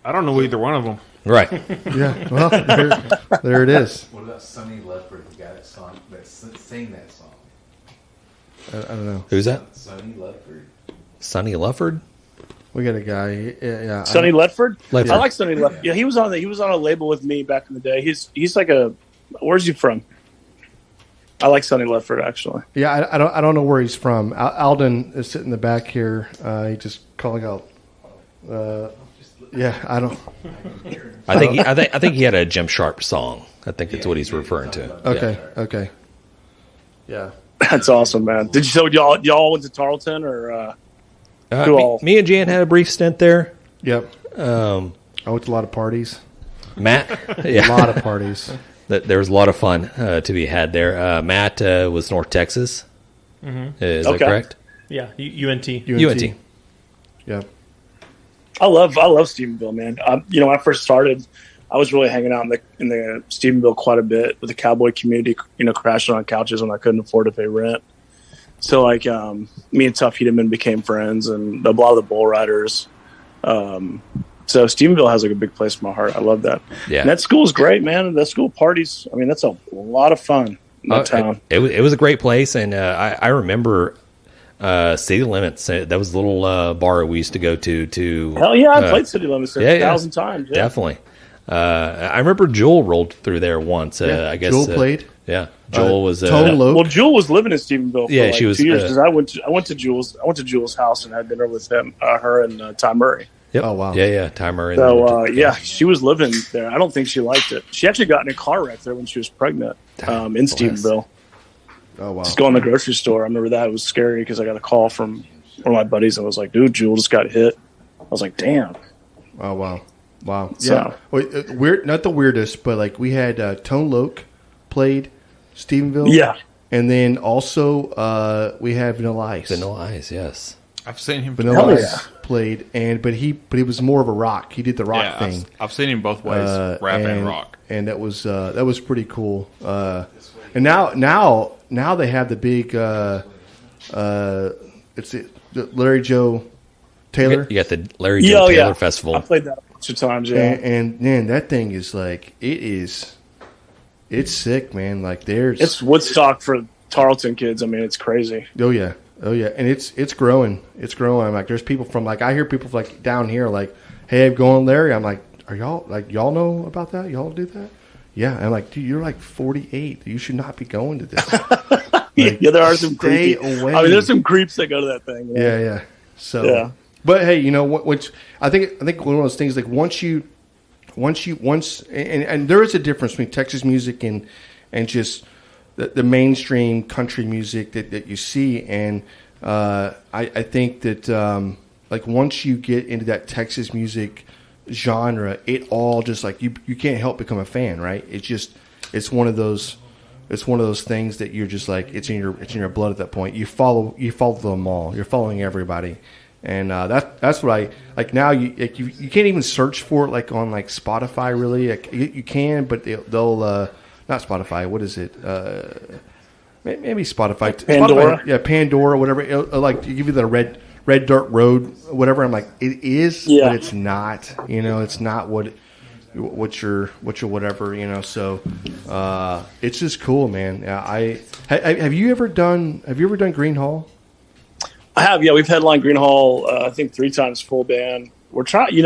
I don't know either one of them. Right. Yeah. Well, there it is. What about Sonny Lefford, the guy that sang that song? I don't know. Who's that? Sonny Lefford. Sonny Lefford? We got a guy. Yeah. Sonny Ledford? Ledford. I like Sonny Ledford. Yeah, he was on a label with me back in the day. He's like a. Where's he from? I like Sonny Ledford actually. Yeah, I don't know where he's from. Alden is sitting in the back here. He just calling out. Yeah, I don't. I think he had a Jim Sharp song. I think that's what he's referring to. Okay. Yeah. That's awesome, man. Did you? So y'all went to Tarleton or? Me and Jan had a brief stint there. Yep. I went to a lot of parties. Matt, A lot of parties. There was a lot of fun to be had there. Matt was North Texas. Mm-hmm. Is that correct? Yeah, UNT. UNT. Yep. I love Stephenville, man. When I first started, I was really hanging out in the Stephenville quite a bit with the cowboy community. Crashing on couches when I couldn't afford to pay rent. So like me and Tuff Hedeman became friends, and a lot of the bull riders. So Stephenville has like a big place in my heart. I love that. Yeah, and that school is great, man. That school parties. I mean, that's a lot of fun in that town. It was a great place, and I remember City Limits. That was a little bar we used to go to. Hell yeah, I played City Limits 1,000 times. Yeah. Definitely. I remember Jewel rolled through there once. I guess Jewel played. Yeah, Jewel was. Well, Jewel was living in Stephenville for she was 2 years because I went to Jewel's house and had dinner with her and Ty Murray. Yep. Oh wow. Yeah, Ty Murray. So she was living there. I don't think she liked it. She actually got in a car wreck there when she was pregnant in Stephenville. Oh wow. Just going to the grocery store. I remember that. It was scary because I got a call from one of my buddies and was like, "Dude, Jewel just got hit." I was like, "Damn." Oh wow. Wow. So, yeah. Weird. Not the weirdest, but like we had Tone Loc played Stephenville. Yeah. And then also we had Vanilla Ice. Vanilla Ice, yes. I've seen him. Vanilla Ice played, but he was more of a rock. He did the rock thing. I've seen him both ways, rap and rock, and that was pretty cool. And now they have the big it's the Larry Joe Taylor. You got the Larry Joe Taylor Festival. I played that a bunch of times. Yeah, and man, that thing is like it's sick, man. Like it's Woodstock for Tarleton kids. I mean, it's crazy. Oh yeah, and it's growing. It's growing. I'm like, there's people from like I hear people from like down here like, hey, I'm going Larry. I'm like, are y'all know about that? Y'all do that? Yeah. I'm like, dude, you're like 48. You should not be going to this. Like, yeah, there are some creepy. Away. I mean, there's some creeps that go to that thing. Yeah. So, but hey, which I think one of those things like once and there is a difference between Texas music and just the mainstream country music that you see, and I think that like once you get into that Texas music genre, it all just like you can't help become a fan, right? It's one of those things that you're just like it's in your blood at that point. You follow them all. You're following everybody. And that's what I like now. You can't even search for it like on like Spotify really. Like, you can, but they'll not Spotify. What is it? Maybe Spotify. Pandora. Spotify, Pandora, whatever. It'll, like give you the red dirt road, whatever. I'm like, it is, but it's not. It's not what your whatever. So it's just cool, man. Have you ever done Green Hall? I have, yeah. We've headlined Green Hall, I think 3 times full band. We're trying,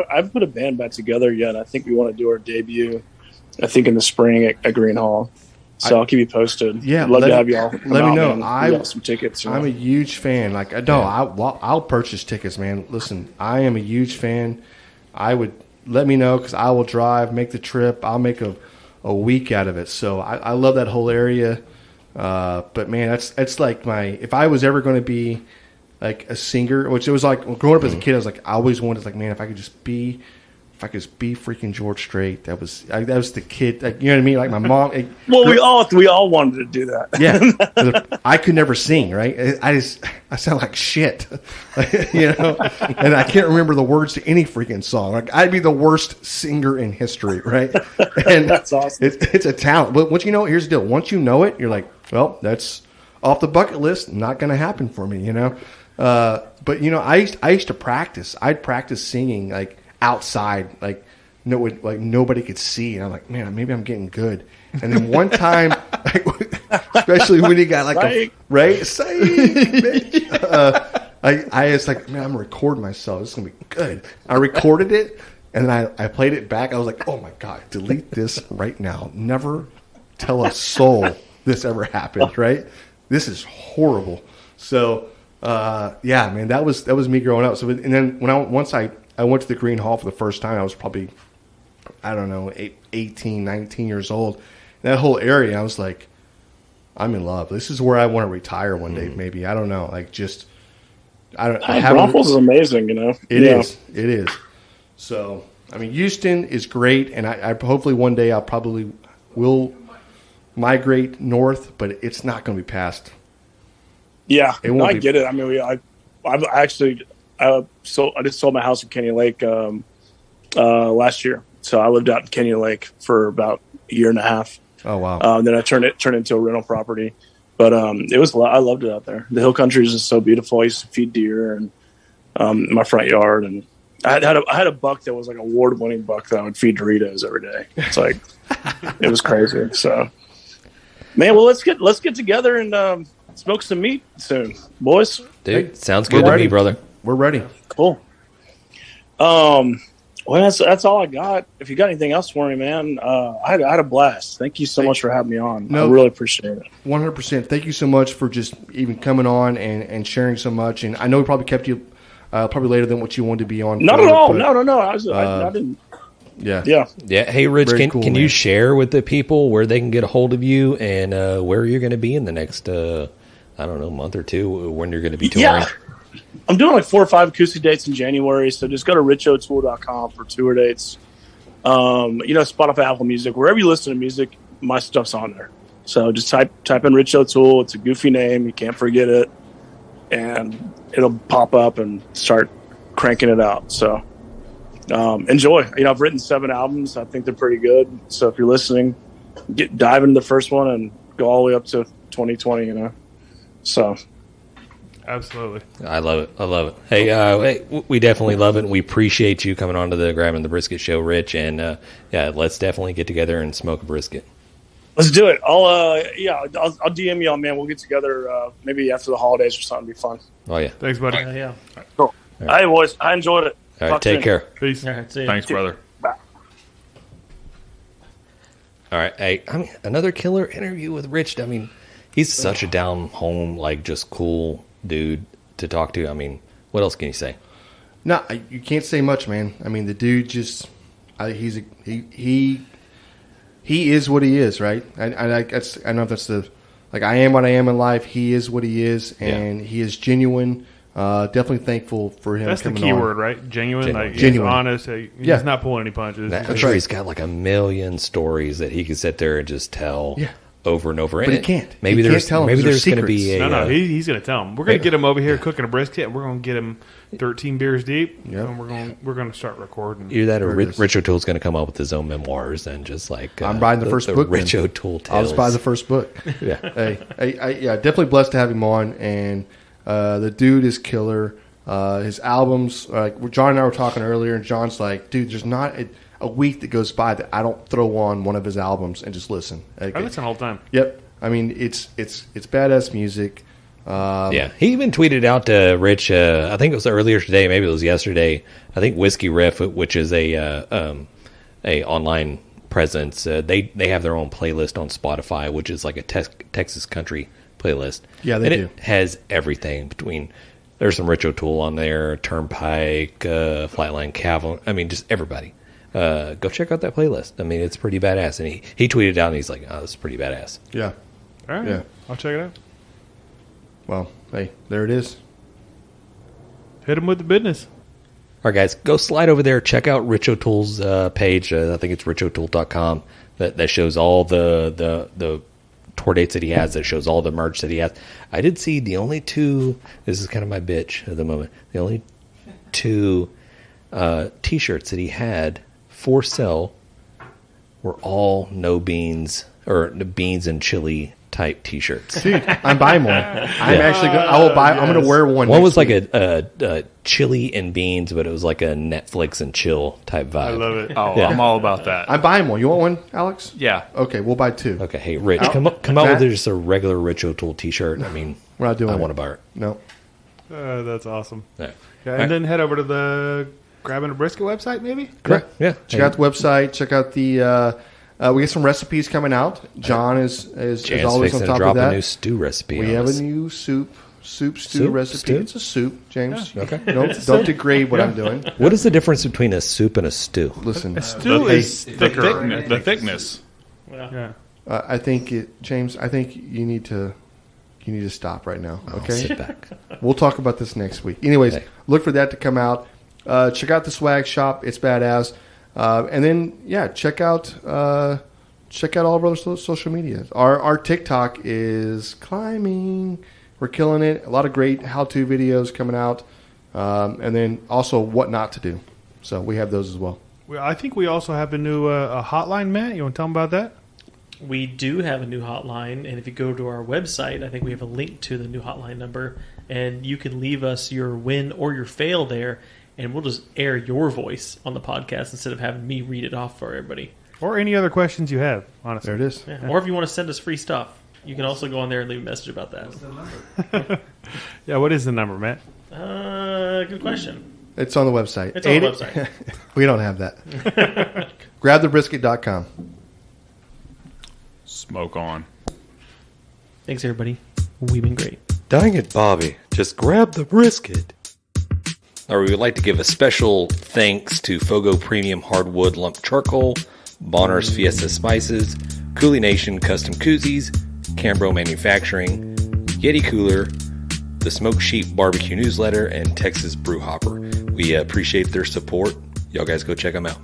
I've put a band back together yet. I think we want to do our debut, I think in the spring at Green Hall. So I'll keep you posted. Yeah, I'd love to have y'all. Let me know. I got some tickets. I'm a huge fan. Like, I'll purchase tickets, man. Listen, I am a huge fan. I would let me know because I will drive, make the trip. I'll make a week out of it. So I love that whole area. But man, that's like if I was ever going to be like a singer, which it was like growing up as a kid, I was like, I always wanted like, man, if I could just be freaking George Strait, that was the kid, like, you know what I mean? Like my mom. We all wanted to do that. Yeah. I could never sing, right? I sound like shit, and I can't remember the words to any freaking song. Like I'd be the worst singer in history, right? And that's awesome. It's a talent. But once you know it, here's the deal. Once you know it, you're like, well, that's off the bucket list. Not going to happen for me, But I used to practice. I'd practice singing like outside, like nobody could see, and I'm like, man, maybe I'm getting good. And then one time, especially when you got like I I was like, man, I'm gonna record myself. This is gonna be good. I recorded it, and then I played it back. I was like, oh my god, delete this right now. Never tell a soul this ever happened. Right? This is horrible. So yeah, man, that was me growing up. So and then once I went to the Green Hall for the first time, I was probably, I don't know, 18, 19 years old. That whole area, I was like, I'm in love. This is where I want to retire one day. Maybe, I don't know. Like just. Braunfels is amazing, you know. It is. So, I mean, Houston is great, and I hopefully one day I'll probably will migrate north, but it's not going to be past. Yeah, I get it. I mean, I just sold my house in Canyon Lake last year, so I lived out in Canyon Lake for about a year and a half. Oh wow! Then I turned it into a rental property. But it was I loved it out there. The hill country is just so beautiful. I used to feed deer and in my front yard, and I had a buck that was like an award-winning buck that I would feed Doritos every day. It's like it was crazy. So, man, well let's get together and smoke some meat soon, boys. Dude, sounds good to me, brother. We're ready. Cool. Well, that's all I got. If you got anything else for me, man, I had a blast. Thank you so much for having me on. I really appreciate it. 100%. Thank you so much for just even coming on and sharing so much. And I know we probably kept you probably later than what you wanted to be on. Not at all. No. I didn't. Yeah. Hey, Rich, can you man. share with the people where they can get a hold of you and where you're going to be in the next, I don't know, month or two when you're going to be touring? Yeah. I'm doing like 4 or 5 acoustic dates in January, so just go to richotoole.com for tour dates. Spotify, Apple Music, wherever you listen to music, my stuff's on there. So just type in Rich O'Toole. It's a goofy name, you can't forget it, and it'll pop up and start cranking it out. So enjoy. I've written 7 albums. I think they're pretty good. So if you're listening, dive into the first one and go all the way up to 2020. So. Absolutely. I love it. Hey, we definitely love it. And we appreciate you coming on to the Grabbing the Brisket show, Rich. And let's definitely get together and smoke a brisket. Let's do it. I'll DM y'all, man. We'll get together maybe after the holidays or something. It'll be fun. Oh yeah. Thanks, buddy. Yeah. Cool. Right. Hey, boys. I enjoyed it. All right. Take care. Peace. All right, see ya. Thanks, brother. Bye. All right. Hey, I mean, another killer interview with Rich. I mean, he's such a down home, like just cool dude to talk to. I mean, what else can you say? No, you can't say much, man. I mean, the dude just he is what he is, right? I don't know if that's I am what I am in life. He is what he is, and he is genuine. Definitely thankful for him. That's the coming key on. word, right? Genuine. Genuine. He's honest. He's not pulling any punches. I'm sure he's got like a million stories that he could sit there and just tell over and over. But he can't. Maybe he there's can't tell him maybe there's going to secrets. be a No, he's going to tell him. We're going to get him over here cooking a brisket, and we're going to get him 13 beers deep, and we're going to start recording. Either that or Rich O'Toole's going to come up with his own memoirs and just like I'm buying the first book. Rich O'Toole tales. I'll just buy the first book. Yeah. Hey, definitely blessed to have him on, and the dude is killer. His albums, John and I were talking earlier, and John's like, dude, there's not a week that goes by that I don't throw on one of his albums and just listen. I listen all the time. Yep. I mean, it's badass music. He even tweeted out to Rich. I think it was earlier today, maybe it was yesterday. I think Whiskey Riff, which is a online presence, they have their own playlist on Spotify, which is like a Texas country playlist. Yeah, they do. It has everything between. There's some Rich O'Toole on there, Turnpike, Flightline Cavalry. I mean, just everybody. Go check out that playlist. I mean, it's pretty badass. And he tweeted out, and he's like, "Oh, this is pretty badass." Yeah. All right. Yeah. I'll check it out. Well, hey, there it is. Hit him with the business. All right, guys, go slide over there. Check out Rich O'Toole's page. I think it's richotoole.com. That shows all the tour dates that he has. That shows all the merch that he has. I did see the only 2. This is kind of my bitch at the moment. The only 2 T-shirts that he had for sale were all no beans or beans and chili type T-shirts. Dude, I'm buying one. I'm going to wear one. One was like a chili and beans, but it was like a Netflix and chill type vibe. I love it. Oh, yeah. I'm all about that. I'm buying one. You want one, Alex? Yeah. Okay, we'll buy 2. Okay, hey Rich, come out with just a regular Rich O'Toole T-shirt. I mean, We're not doing I it. want to buy it. No. That's awesome. Yeah. Yeah, and then head over to the Grabbing a Brisket website, maybe? Correct. Yeah. Check out the website. Check out the. We get some recipes coming out. John is always on top of that. A new stew recipe. We have a new stew recipe. Stew? It's a soup, James. Yeah. Okay. Don't degrade what I'm doing. What is the difference between a soup and a stew? Listen, Stew is thicker. The thickness. Yeah. I think James. I think you need to stop right now. I'll Okay. sit back. We'll talk about this next week. Anyways, Okay. look for that to come out. Check out the swag shop. It's badass. And then check out all of our social media. Our TikTok is climbing. We're killing it. A lot of great how-to videos coming out. And then also what not to do. So we have those as well. Well, I think we also have a new a hotline, Matt. You want to tell them about that? We do have a new hotline, and if you go to our website, I think we have a link to the new hotline number, and you can leave us your win or your fail there, and we'll just air your voice on the podcast instead of having me read it off for everybody. Or any other questions you have, honestly. There it is. Yeah. Or if you want to send us free stuff, you can also go on there and leave a message about that. What's the number? Yeah, what is the number, Matt? Good question. It's on the website. It's on the website. We don't have that. GrabTheBrisket.com. Smoke on. Thanks, everybody. We've been great. Dang it, Bobby. Just grab the brisket. Or we would like to give a special thanks to Fogo Premium Hardwood Lump Charcoal, Bolner's Fiesta Spices, CoolieNation Custom Koozies, Cambro Manufacturing, YETI Cooler, the Smoke Sheep Barbecue Newsletter, and Texas Brew Hopper. We appreciate their support. Y'all guys go check them out.